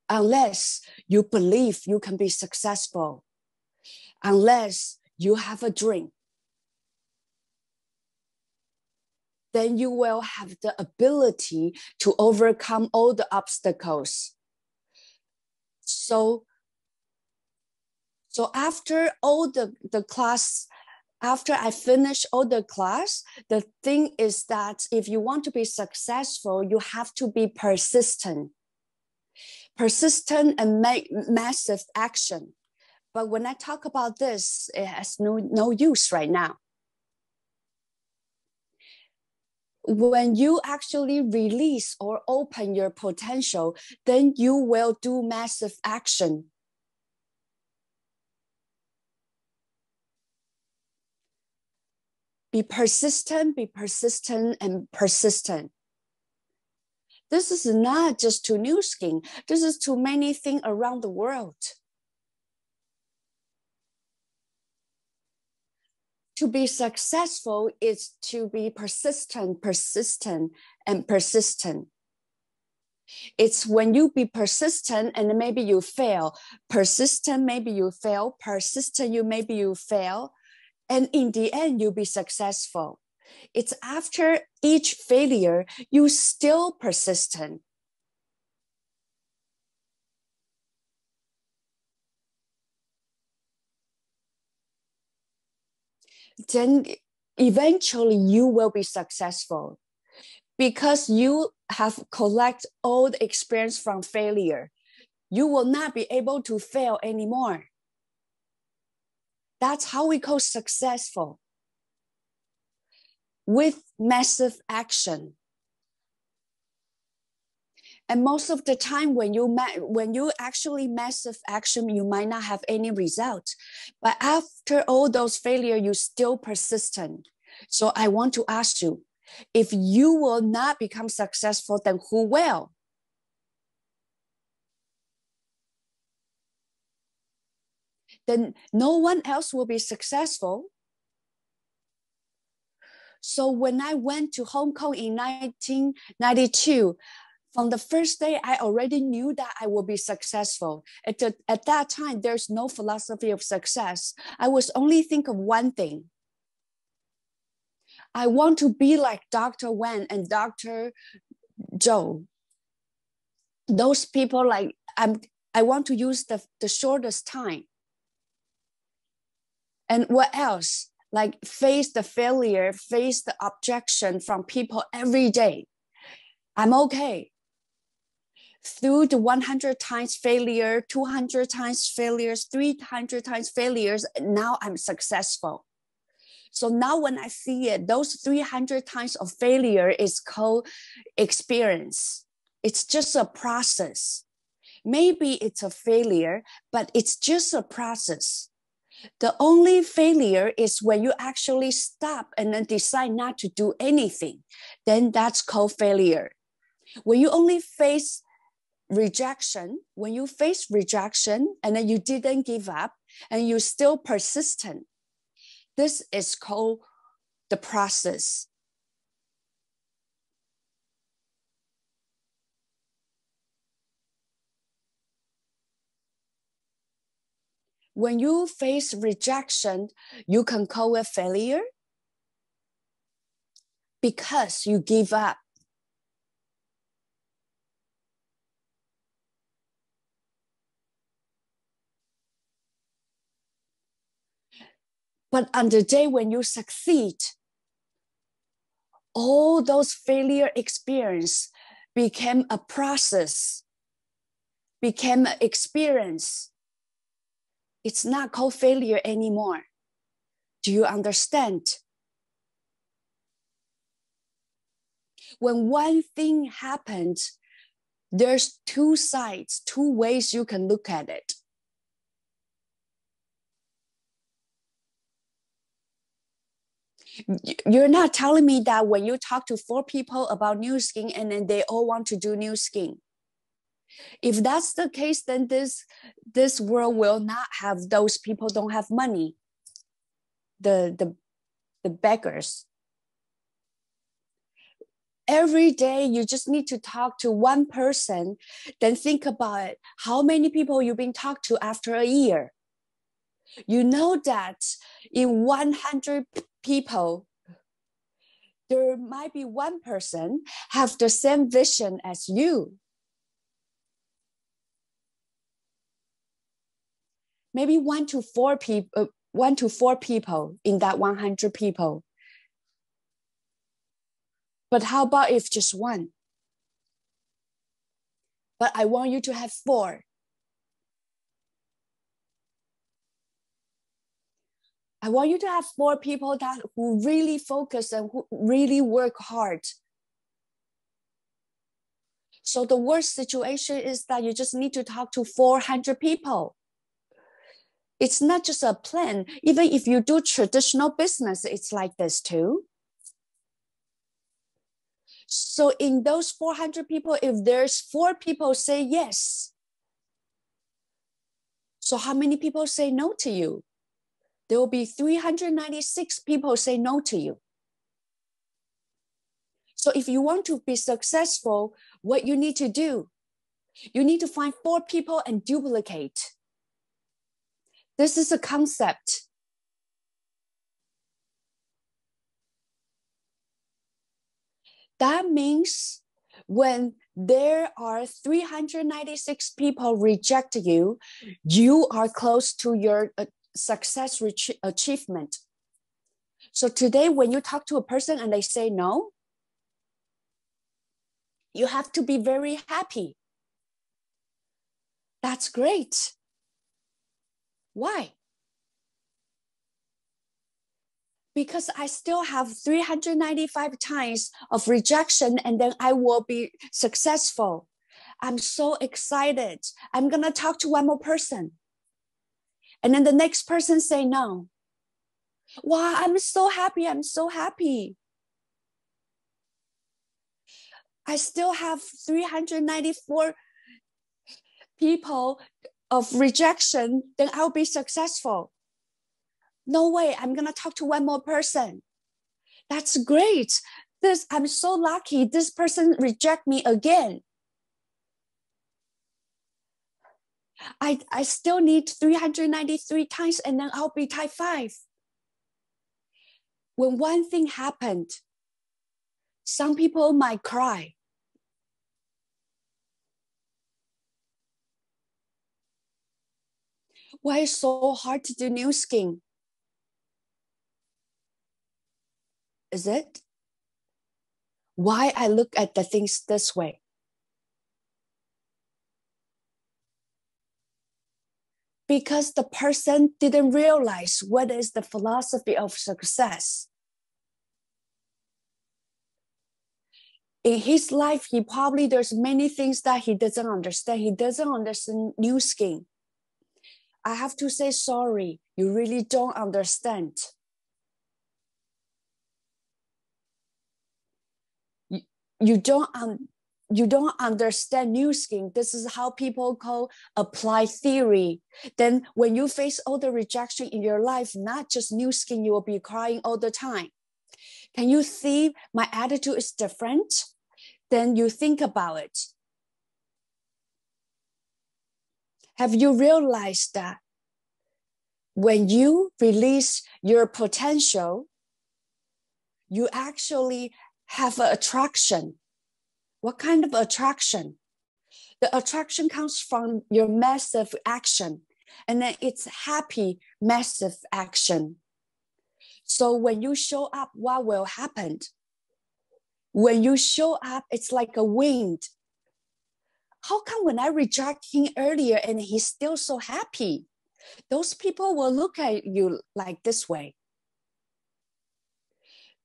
Unless you believe you can be successful, unless you have a dream, then you will have the ability to overcome all the obstacles. So after all the class, after I finish all the class, the thing is that if you want to be successful, you have to be persistent. Persistent and make massive action. But when I talk about this, it has no use right now. When you actually release or open your potential, then you will do massive action. Be persistent, and persistent. This is not just to Nu Skin. This is to many things around the world. To be successful is to be persistent, and persistent. It's when you be persistent and maybe you fail. Persistent, maybe you fail. Persistent, maybe you fail. And in the end, you'll be successful. It's after each failure, you still persistent. Then eventually you will be successful because you have collected all the experience from failure. You will not be able to fail anymore. That's how we call successful. With massive action. And most of the time when you actually massive action, you might not have any result. But after all those failures, you still persistent. So I want to ask you, if you will not become successful, then who will? Then no one else will be successful. So when I went to Hong Kong in 1992, from the first day, I already knew that I will be successful. At that time, there's no philosophy of success. I was only think of one thing. I want to be like Dr. Wen and Dr. Zhou. Those people, like, I want to use the shortest time. And what else? Like face the failure, face the objection from people every day. I'm okay. Through the 100 times failure, 200 times failures, 300 times failures, now I'm successful. So now when I see it, those 300 times of failure is called experience. It's just a process. Maybe it's a failure, but it's just a process. The only failure is when you actually stop and then decide not to do anything. Then that's called failure. When you only face rejection, when you face rejection and then you didn't give up and you're still persistent, this is called the process. When you face rejection, you can call it failure because you give up. But on the day when you succeed, all those failure experience became a process, became an experience. It's not called failure anymore. Do you understand? When one thing happens, there's two sides, two ways you can look at it. You're not telling me that when you talk to 4 people about Nu Skin and then they all want to do Nu Skin. If that's the case, then this world will not have those people don't have money. The beggars. Every day you just need to talk to one person, then think about it. How many people you've been talked to after a year? You know that in 100 people, there might be one person have the same vision as you. Maybe 1 to 4 people in that 100 people. But how about if just one? But I want you to have 4. I want you to have 4 people who really focus and who really work hard. So the worst situation is that you just need to talk to 400 people. It's not just a plan. Even if you do traditional business, it's like this too. So in those 400 people, if there's 4 people say yes, so how many people say no to you? There will be 396 people say no to you. So if you want to be successful, what you need to do, you need to find 4 people and duplicate. This is a concept. That means when there are 396 people reject you, you are close to your success achievement. So today, when you talk to a person and they say no, you have to be very happy. That's great. Why? Because I still have 395 times of rejection and then I will be successful. I'm so excited. I'm going to talk to one more person. And then the next person say no. Wow, I'm so happy. I'm so happy. I still have 394 people of rejection, then I'll be successful. No way, I'm going to talk to one more person. That's great. I'm so lucky. This person reject me again. I still need 393 times and then I'll be type 5. When one thing happened, some people might cry. Why is it so hard to do new skin? Is it? Why I look at the things this way? Because the person didn't realize what is the philosophy of success. In his life, there's many things that he doesn't understand. He doesn't understand new skin. I have to say sorry. You really don't understand. You don't understand new skin. This is how people call applied theory. Then when you face all the rejection in your life, not just new skin, you will be crying all the time. Can you see my attitude is different? Then you think about it. Have you realized that when you release your potential, you actually have an attraction? What kind of attraction? The attraction comes from your massive action, and then it's happy, massive action. So when you show up, what will happen? When you show up, it's like a wind. How come when I reject him earlier and he's still so happy? Those people will look at you like this way.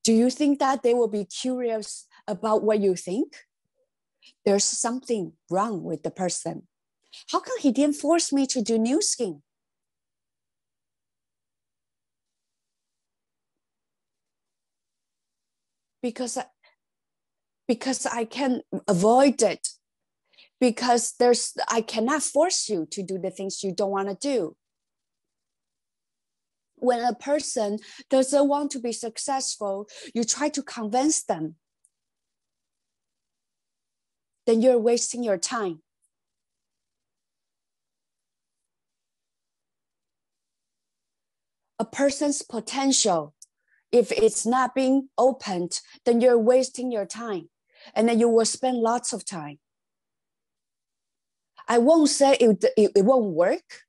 Do you think that they will be curious about what you think? There's something wrong with the person. How come he didn't force me to do new skin? Because I can avoid it. Because I cannot force you to do the things you don't want to do. When a person doesn't want to be successful, you try to convince them. Then you're wasting your time. A person's potential, if it's not being opened, then you're wasting your time. And then you will spend lots of time. I won't say it won't work,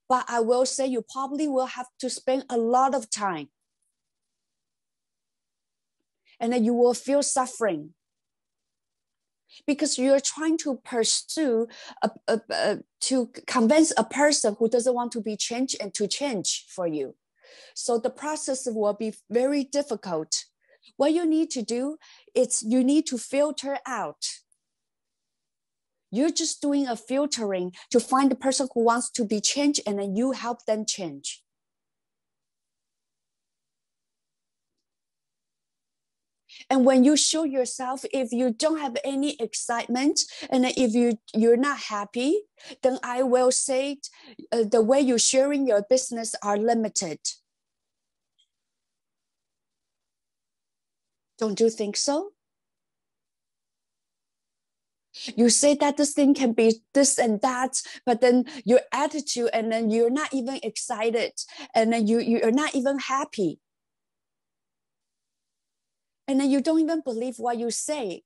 but I will say you probably will have to spend a lot of time. And then you will feel suffering. Because you're trying to pursue, to convince a person who doesn't want to be changed and to change for you. So the process will be very difficult. What you need to do is you need to filter out. You're just doing a filtering to find the person who wants to be changed, and then you help them change. And when you show yourself, if you don't have any excitement and if you're not happy, then I will say the way you're sharing your business are limited. Don't you think so? You say that this thing can be this and that, but then your attitude, and then you're not even excited, and then you're not even happy. And then you don't even believe what you say.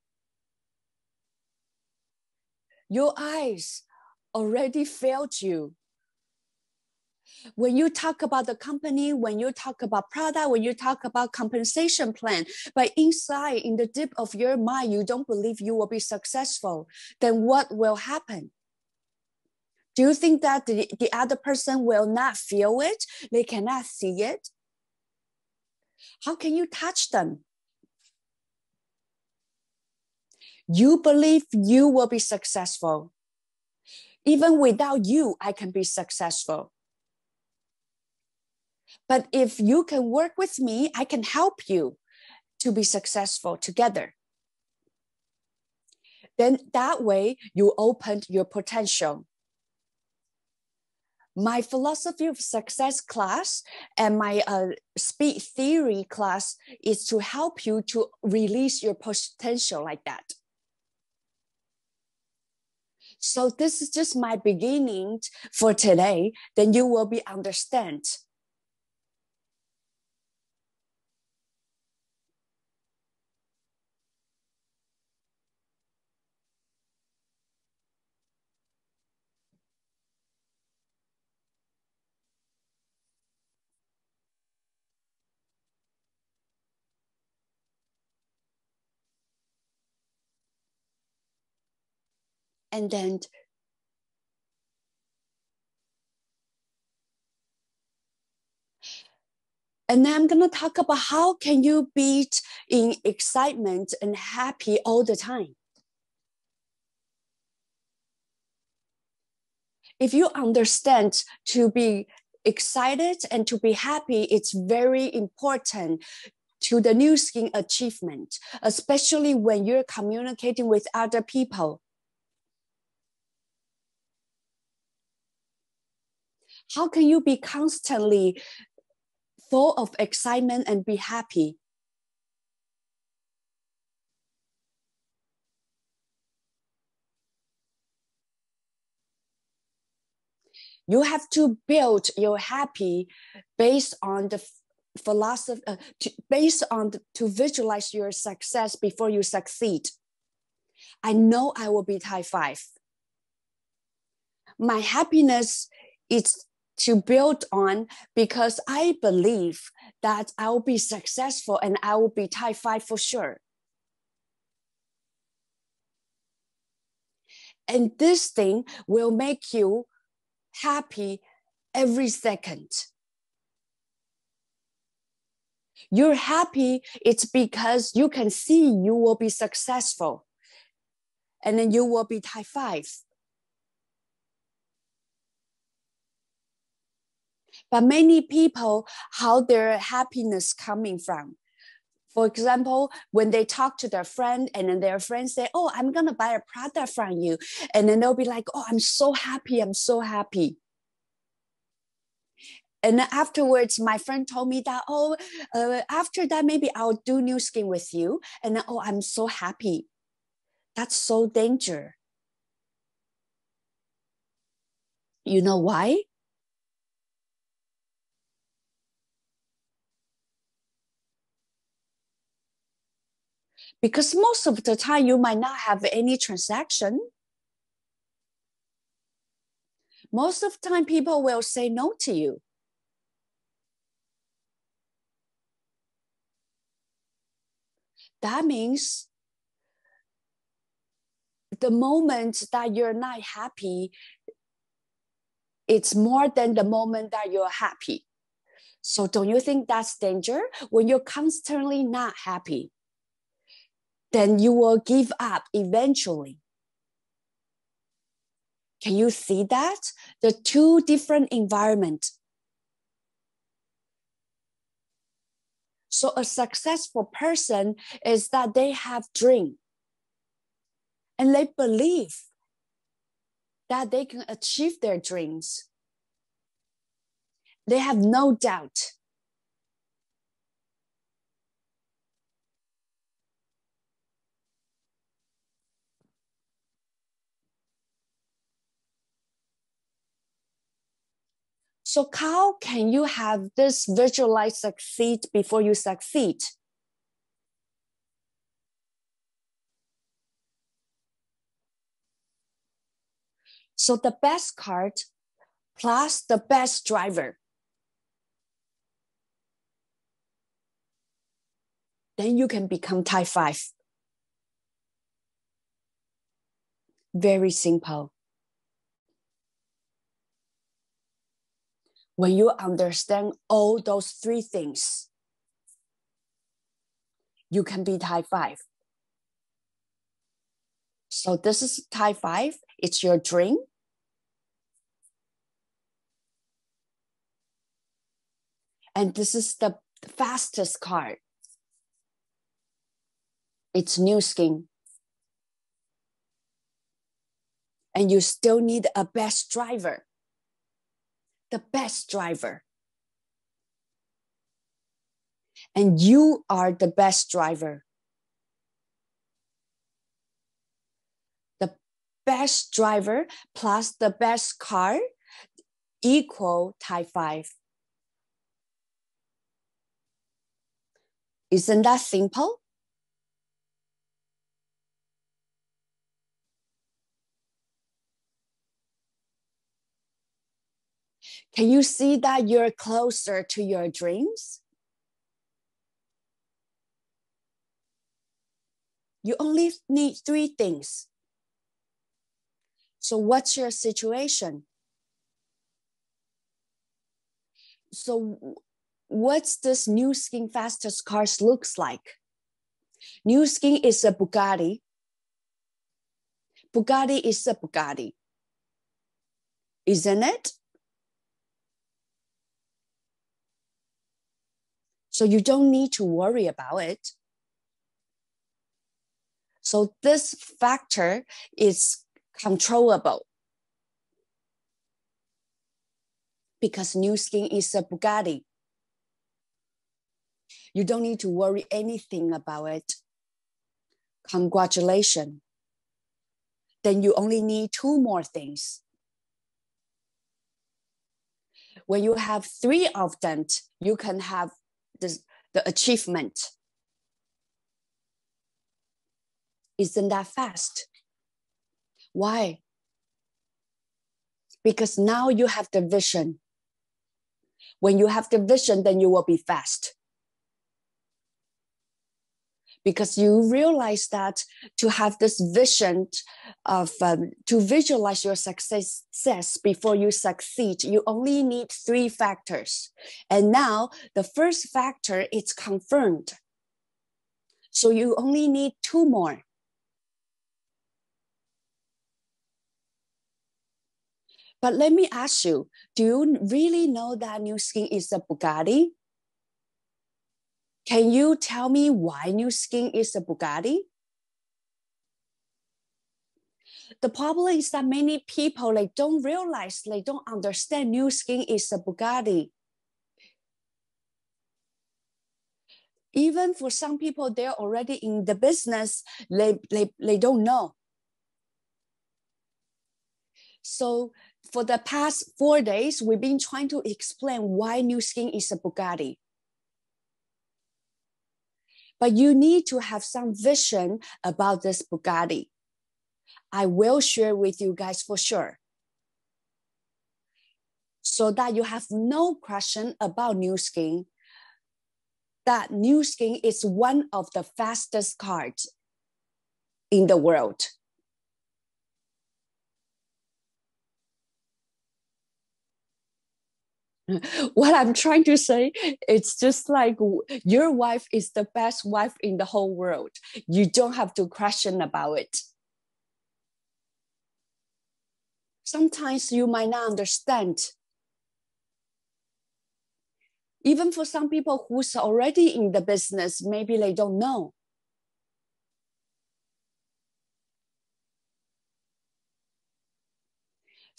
Your eyes already failed you. When you talk about the company, when you talk about product, when you talk about compensation plan, but inside, in the deep of your mind, you don't believe you will be successful, then what will happen? Do you think that the other person will not feel it? They cannot see it? How can you touch them? You believe you will be successful. Even without you, I can be successful. But if you can work with me, I can help you to be successful together. Then that way, you opened your potential. My philosophy of success class and my speed theory class is to help you to release your potential like that. So this is just my beginning for today. Then you will be understand. And then I'm going to talk about how can you be in excitement and happy all the time. If you understand to be excited and to be happy, it's very important to the new skill achievement, especially when you're communicating with other people. How can you be constantly full of excitement and be happy? You have to build your happy based on the philosophy, to visualize your success before you succeed. I know I will be type 5. My happiness is to build on because I believe that I will be successful and I will be type 5 for sure. And this thing will make you happy every second. You're happy, it's because you can see you will be successful. And then you will be type 5. But many people, how their happiness coming from? For example, when they talk to their friend and then their friend say, oh, I'm going to buy a product from you. And then they'll be like, oh, I'm so happy. I'm so happy. And then afterwards, my friend told me that, after that, maybe I'll do new skin with you. And then, oh, I'm so happy. That's so dangerous. You know why? Because most of the time, you might not have any transaction. Most of the time, people will say no to you. That means the moment that you're not happy, it's more than the moment that you're happy. So don't you think that's danger? When you're constantly not happy, then you will give up eventually. Can you see that? The two different environments. So a successful person is that they have dream and they believe that they can achieve their dreams. They have no doubt. So how can you have this visualize succeed before you succeed? So the best car plus the best driver. Then you can become type 5. Very simple. When you understand all those three things, you can be type 5. So this is type 5. It's your dream. And this is the fastest car. It's new skin. And you still need a best driver. The best driver. And you are the best driver. The best driver plus the best car equal type 5. Isn't that simple? Can you see that you're closer to your dreams? You only need three things. So what's your situation? So what's this new skin fastest cars looks like? New skin is a Bugatti. Bugatti is a Bugatti. Isn't it? So you don't need to worry about it. So this factor is controllable because new skin is a Bugatti. You don't need to worry anything about it. Congratulations. Then you only need two more things. When you have three of them, you can have the achievement. Isn't that fast? Why? Because now you have the vision. When you have the vision, then you will be fast. Because you realize that to have this vision of, to visualize your success before you succeed, you only need three factors. And now the first factor is confirmed. So you only need two more. But let me ask you, do you really know that new skin is a Bugatti? Can you tell me why new skin is a Bugatti? The problem is that many people don't realize, don't understand new skin is a Bugatti. Even for some people, they're already in the business, they don't know. So for the past 4 days, we've been trying to explain why new skin is a Bugatti. But you need to have some vision about this Bugatti. I will share with you guys for sure. So that you have no question about new skin. That new skin is one of the fastest cars in the world. What I'm trying to say, it's just like your wife is the best wife in the whole world. You don't have to question about it. Sometimes you might not understand. Even for some people who's already in the business, maybe they don't know.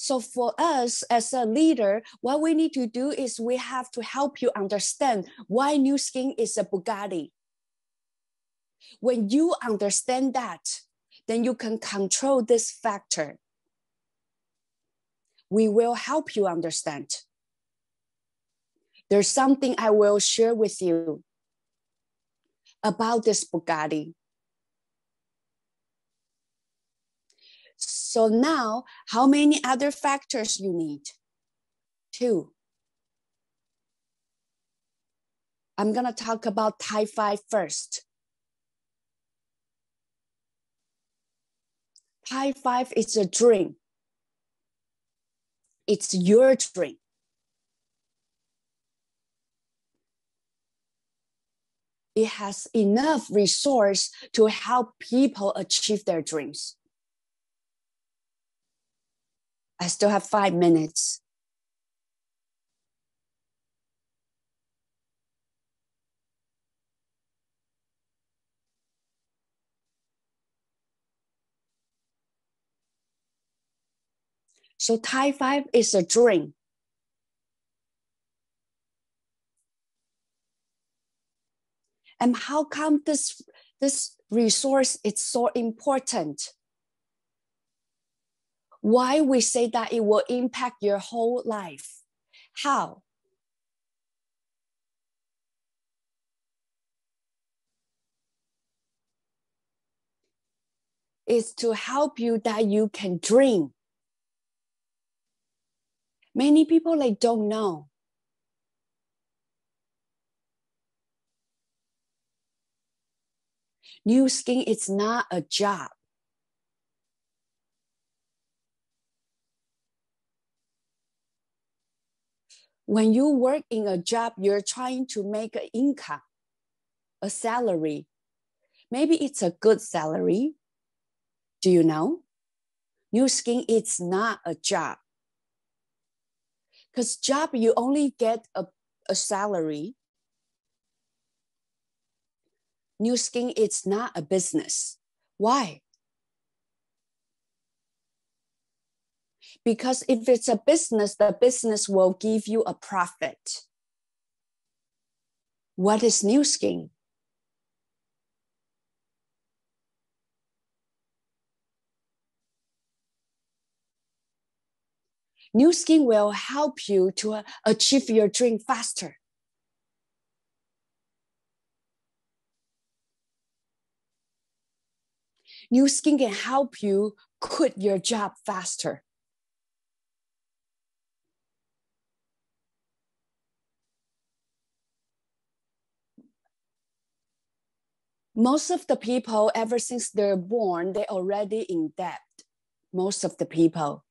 So for us as a leader, what we need to do is we have to help you understand why new skin is a Bugatti. When you understand that, then you can control this factor. We will help you understand. There's something I will share with you about this Bugatti. So now, how many other factors you need? 2. I'm going to talk about type 5 first. Type 5 is a dream. It's your dream. It has enough resource to help people achieve their dreams. I still have 5 minutes. So type 5 is a dream. And how come this resource is so important? Why we say that it will impact your whole life? How? It's to help you that you can dream. Many people don't know. New skin is not a job. When you work in a job, you're trying to make an income, a salary. Maybe it's a good salary. Do you know? New skin, it's not a job. Because job, you only get a salary. New skin, it's not a business. Why? Because if it's a business, the business will give you a profit. What is new skin? New skin will help you to achieve your dream faster. New skin can help you quit your job faster. Most of the people, ever since they're born, they're already in debt. Most of the people.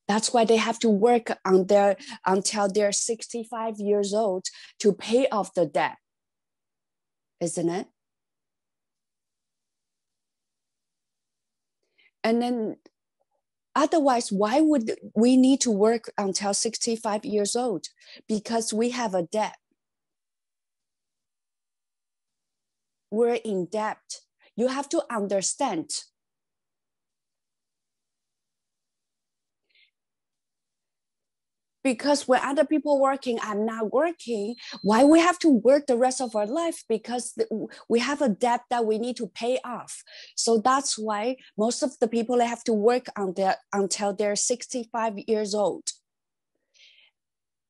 That's why they have to work until they're 65 years old to pay off the debt. Isn't it? And then otherwise, why would we need to work until 65 years old? Because we have a debt. We're in debt. You have to understand. Because when other people working, I'm not working. Why we have to work the rest of our life? Because we have a debt that we need to pay off. So that's why most of the people, they have to work until they're 65 years old.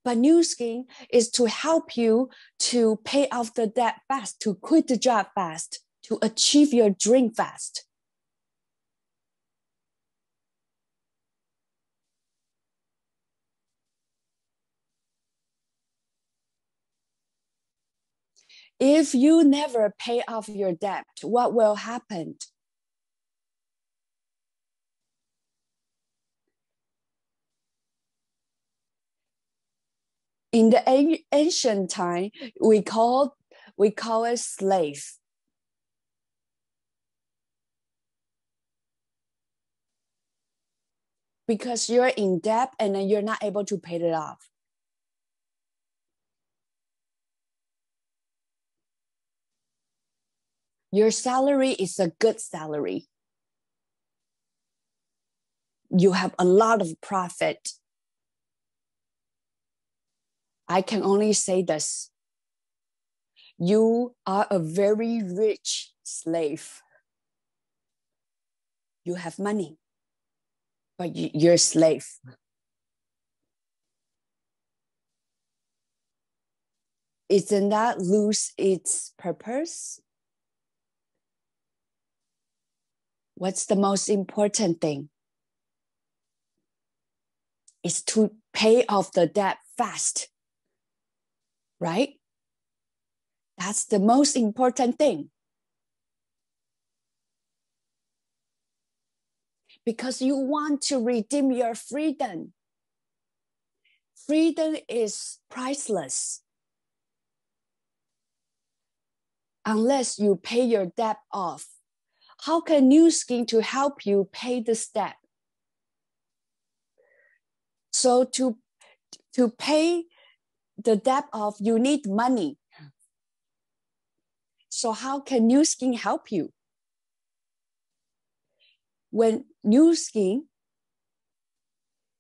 But new skin is to help you to pay off the debt fast, to quit the job fast, to achieve your dream fast. If you never pay off your debt, what will happen? In the ancient time, we call it slave. Because you're in debt and then you're not able to pay it off. Your salary is a good salary. You have a lot of profit. I can only say this. You are a very rich slave. You have money, but you're a slave. Isn't that lose its purpose? What's the most important thing? Is to pay off the debt fast, right? That's the most important thing. Because you want to redeem your freedom. Freedom is priceless. Unless you pay your debt off, how can New Skin to help you pay this debt? So to pay the debt off, you need money. So how can New Skin help you? When New Skin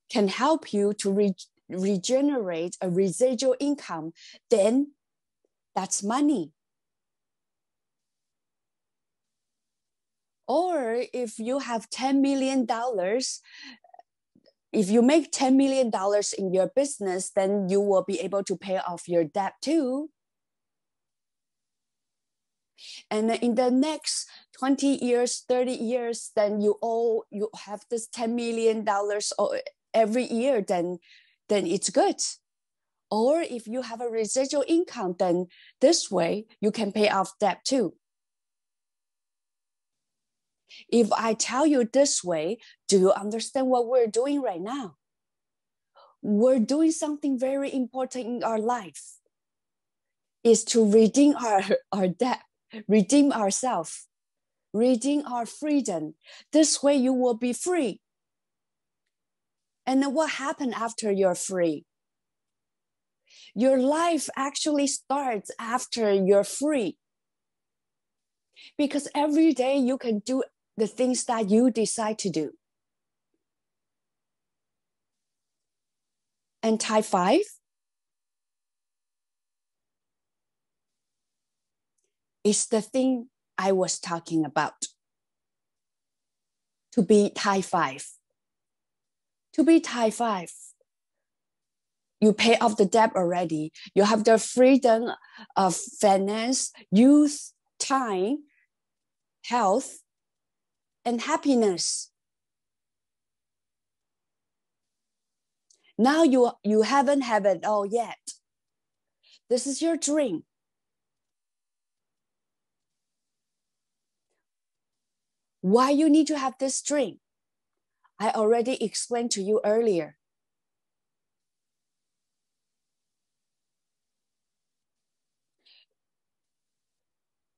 can help you to regenerate a residual income, then that's money. Or if you have $10 million, if you make $10 million in your business, then you will be able to pay off your debt too. And in the next 20 years, 30 years, then you have this $10 million every year, then it's good. Or if you have a residual income, then this way you can pay off debt too. If I tell you this way, do you understand what we're doing right now? We're doing something very important in our life. Is to redeem our debt, redeem ourselves, redeem our freedom. This way you will be free. And then what happens after you're free? Your life actually starts after you're free. Because every day you can do the things that you decide to do. And type 5 is the thing I was talking about. To be type 5. To be type 5, you pay off the debt already. You have the freedom of finance, youth, time, health, and happiness. Now you haven't have it all yet. This is your dream. Why you need to have this dream? I already explained to you earlier.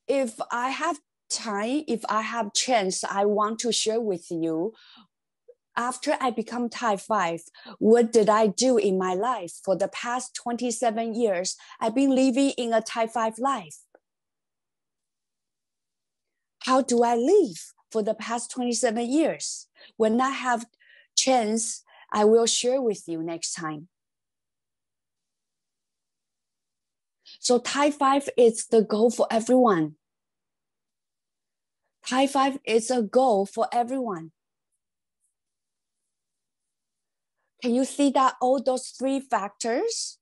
If I have time, if I have chance, I want to share with you, after I become type 5, what did I do in my life? For the past 27 years, I've been living in a type 5 life. How do I live for the past 27 years? When I have chance, I will share with you next time. So type 5 is the goal for everyone. Type 5 is a goal for everyone. Can you see that all those 3 factors?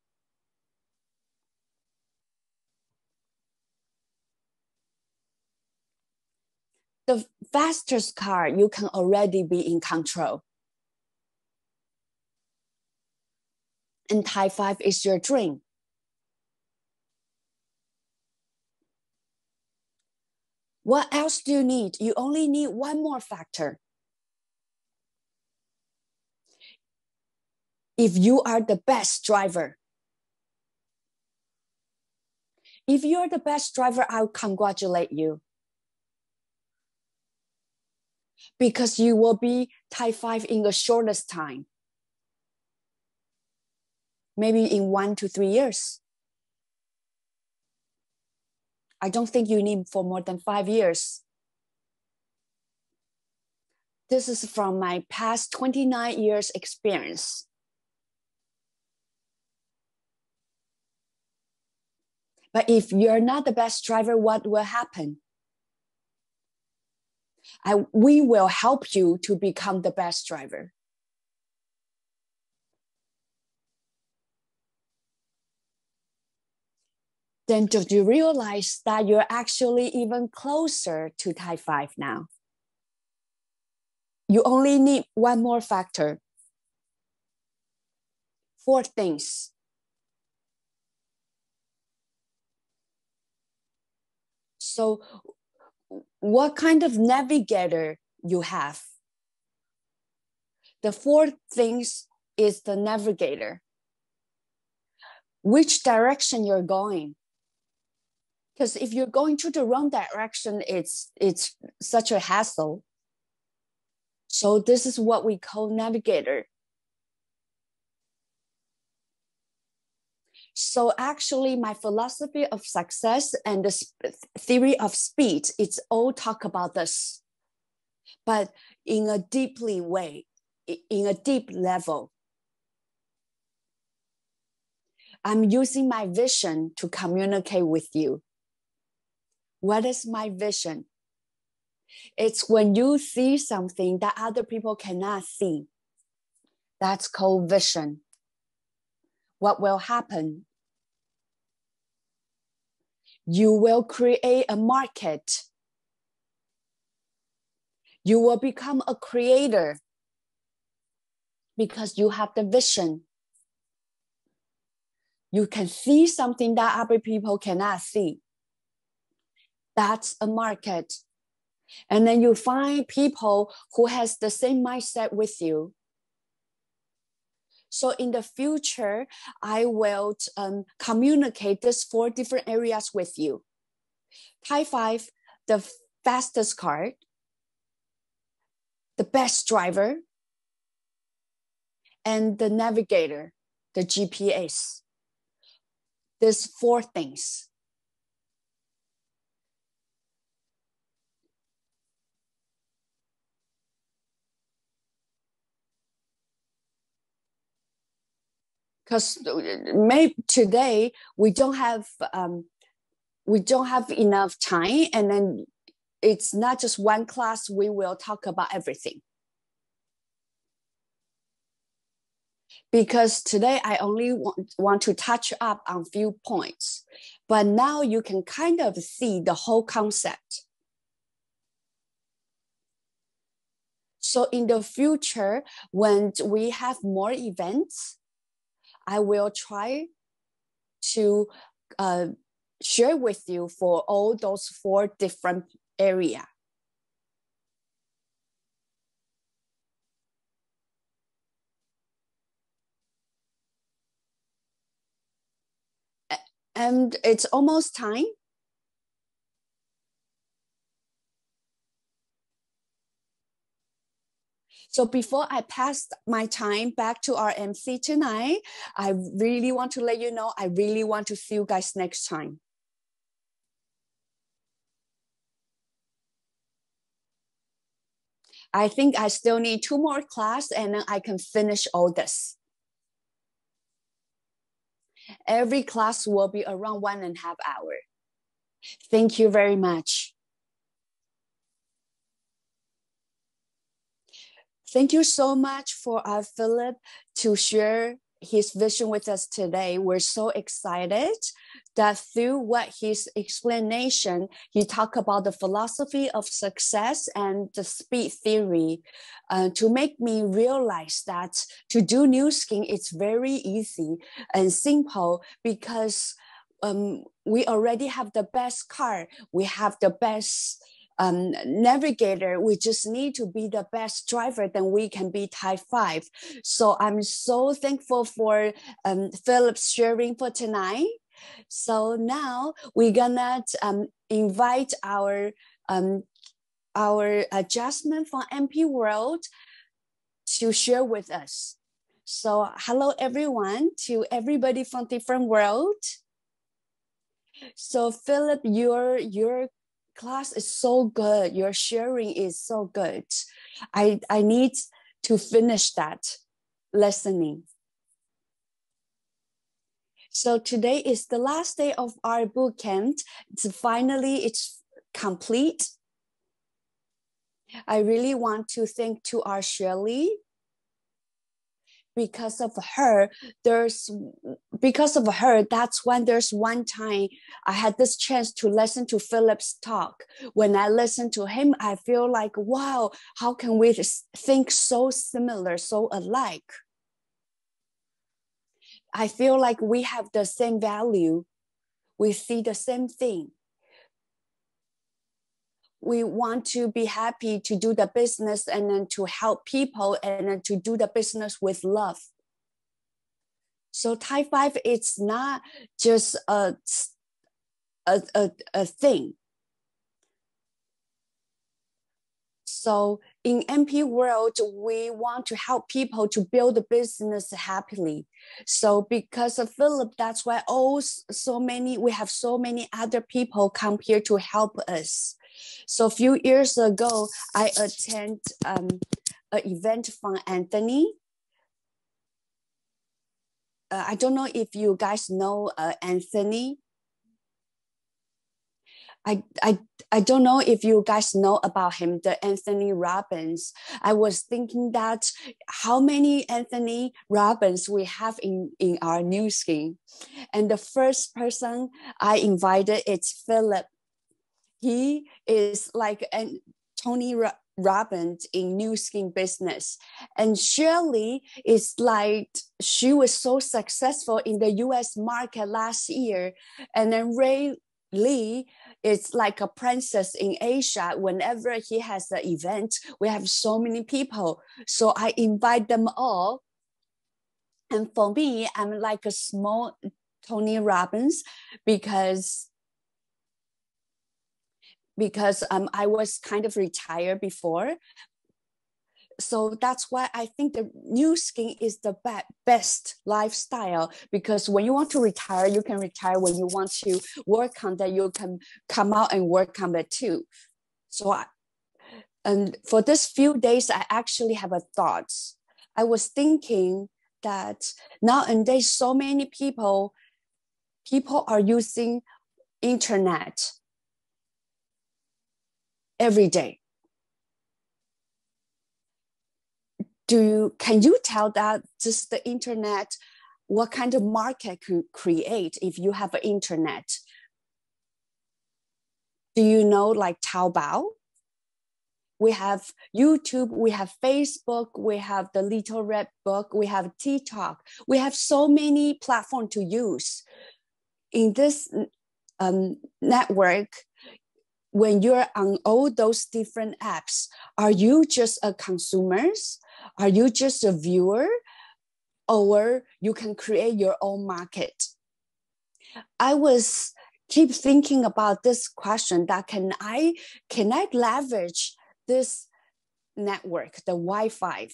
The fastest car, you can already be in control. And type 5 is your dream. What else do you need? You only need one more factor. If you are the best driver. If you're the best driver, I'll congratulate you. Because you will be type 5 in the shortest time. Maybe in 1 to 3 years. I don't think you need for more than 5 years. This is from my past 29 years experience. But if you're not the best driver, what will happen? We will help you to become the best driver. Then do you realize that you're actually even closer to type 5 now? You only need one more factor. 4 things. So what kind of navigator you have? The 4 things is the navigator. Which direction you're going? Because if you're going to the wrong direction, it's such a hassle. So this is what we call navigator. So actually, my philosophy of success and the theory of speed, it's all talk about this, but in a deeply way, in a deep level. I'm using my vision to communicate with you. What is my vision? It's when you see something that other people cannot see. That's called vision. What will happen? You will create a market. You will become a creator because you have the vision. You can see something that other people cannot see. That's a market. And then you find people who has the same mindset with you. So in the future, I will communicate these 4 different areas with you. Type 5, the fastest car, the best driver, and the navigator, the GPS. There's 4 things. Because maybe today we don't have enough time, and then it's not just one class. We will talk about everything. Because today I only want to touch up on a few points, but now you can kind of see the whole concept. So in the future, when we have more events, I will try to share with you for all those 4 different areas. And it's almost time. So before I pass my time back to our MC tonight, I really want to let you know, I really want to see you guys next time. I think I still need 2 more classes and then I can finish all this. Every class will be around 1.5 hours. Thank you very much. Thank you so much for our Phillip to share his vision with us today. We're so excited that through what his explanation, he talked about the philosophy of success and the speed theory to make me realize that to do Nu Skin, it's very easy and simple because we already have the best car. We have the best navigator. We just need to be the best driver, then we can be type 5. So I'm so thankful for Phillip's sharing for tonight. So now we're gonna invite our adjustment from MP World to share with us. So hello everyone, to everybody from different world. So Phillip, your class is so good. Your sharing is so good. I need to finish that listening. So today is the last day of our boot camp. It's complete. I really want to thank to our Shirley because of her, that's when there's one time I had this chance to listen to Phillip's talk. When I listen to him, I feel like, wow, how can we think so similar, so alike? I feel like we have the same value. We see the same thing. We want to be happy to do the business and then to help people and then to do the business with love. So type 5, it's not just a thing. So in MP world, we want to help people to build a business happily. So because of Phillip, that's why we have so many other people come here to help us. So a few years ago, I attended an event from Anthony. I don't know if you guys know Anthony. I don't know if you guys know about him, the Anthony Robbins. I was thinking that how many Anthony Robbins we have in our new skin. And the first person I invited is Phillip. He is like Tony Robbins in new skin business. And Shirley is like, she was so successful in the US market last year. And then Ray Lee is like a princess in Asia. Whenever he has an event, we have so many people. So I invite them all. And for me, I'm like a small Tony Robbins because I was kind of retired before. So that's why I think the new skin is the best lifestyle, because when you want to retire, you can retire. When you want to work on that, you can come out and work on it too. So and for this few days, I actually have a thought. I was thinking that nowadays, so many people are using internet every day. Can you tell that just the internet, what kind of market can create if you have an internet? Do you know like type5? We have YouTube, we have Facebook, we have the Little Red Book, we have TikTok. We have so many platforms to use. In this network, when you're on all those different apps, are you just a consumer? Are you just a viewer? Or you can create your own market? I was keep thinking about this question, that can I leverage this network, the Wi-Fi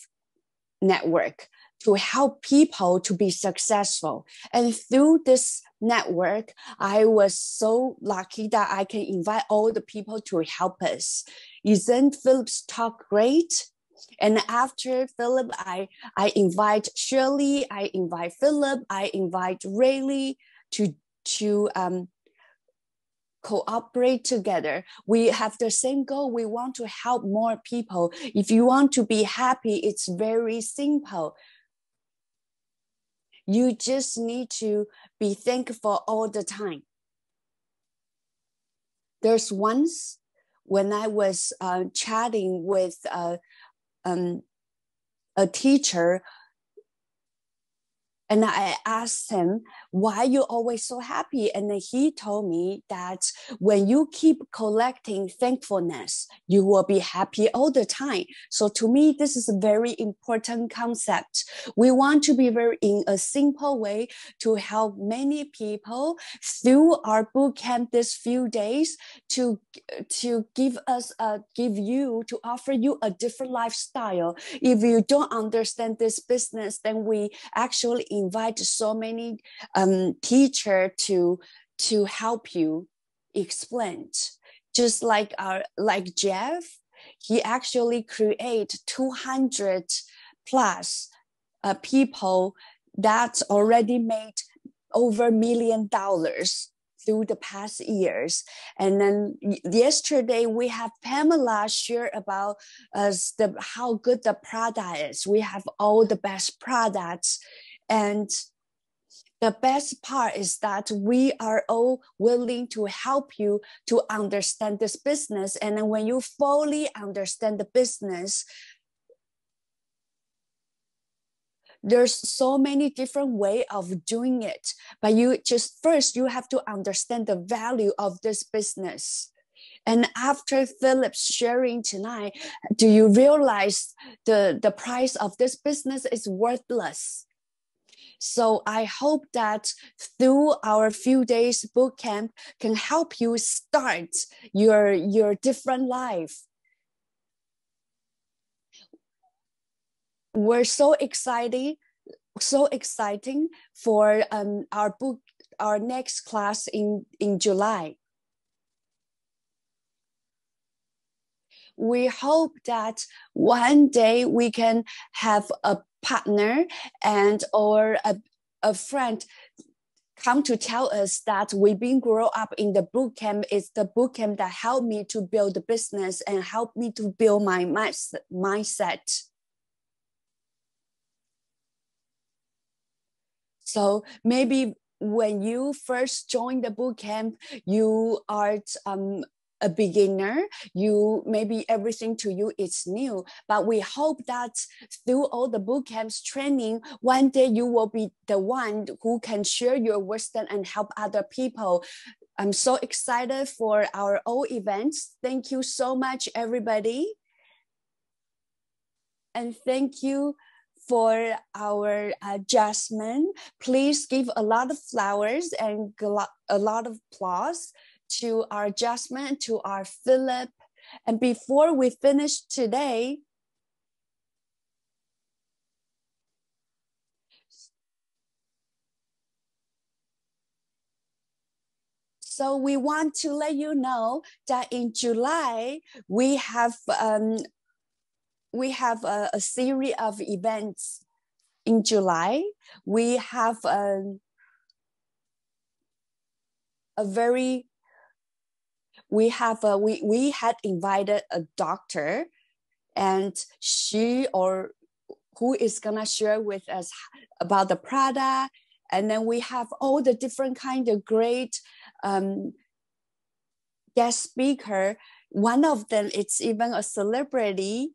network, to help people to be successful? And through this network, I was so lucky that I can invite all the people to help us. Isn't Phillip's talk great? And after Phillip, I invite Shirley, I invite Phillip, I invite Rayleigh to cooperate together. We have the same goal. We want to help more people. If you want to be happy, it's very simple. You just need to be thankful all the time. There's once when I was chatting with a teacher, and I asked him, why are you always so happy? And then he told me that when you keep collecting thankfulness, you will be happy all the time. So to me, this is a very important concept. We want to be in a simple way to help many people through our boot camp this few days to offer you a different lifestyle. If you don't understand this business, then we actually invite so many teachers to help you explain. Just like Jeff, he actually create 200 plus people that already made over $1 million through the past years. And then yesterday we have Pamela share about how good the product is. We have all the best products, and the best part is that we are all willing to help you to understand this business. And then when you fully understand the business, there's so many different ways of doing it. But first you have to understand the value of this business. And after Phillip's sharing tonight, do you realize the price of this business is worthless? So I hope that through our few days boot camp can help you start your different life. We're so exciting for our next class in July. We hope that one day we can have a partner or a friend come to tell us that we've been grow up in the boot camp. It's the boot camp that helped me to build the business and helped me to build my mindset. So maybe when you first join the boot camp, you are a beginner, maybe everything to you is new, but we hope that through all the boot camps training, one day you will be the one who can share your wisdom and help other people. I'm so excited for our all events. Thank you so much, everybody. And thank you for our Jasmine. Please give a lot of flowers and a lot of applause to our Jasmine, to our Phillip. And before we finish today, so we want to let you know that in July, we have a series of events. In July, we have we had invited a doctor, and who is gonna share with us about the product. And then we have all the different kind of great guest speaker. One of them, it's even a celebrity.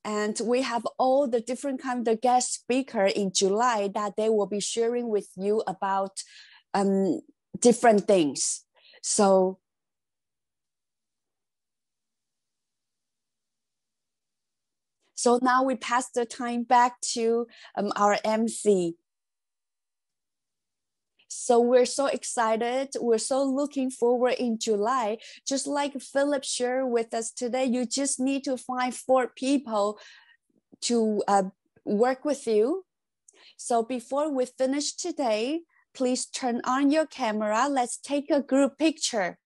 And we have all the different kind of guest speaker in July that they will be sharing with you about different things. So now we pass the time back to our MC. So we're so excited. We're so looking forward in July. Just like Phillip shared with us today, you just need to find 4 people to work with you. So before we finish today, please turn on your camera. Let's take a group picture.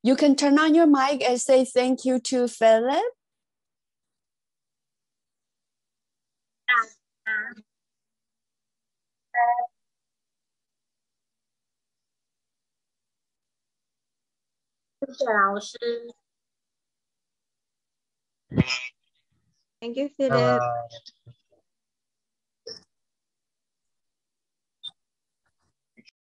You can turn on your mic and say thank you to Phillip. Thank you, Phillip.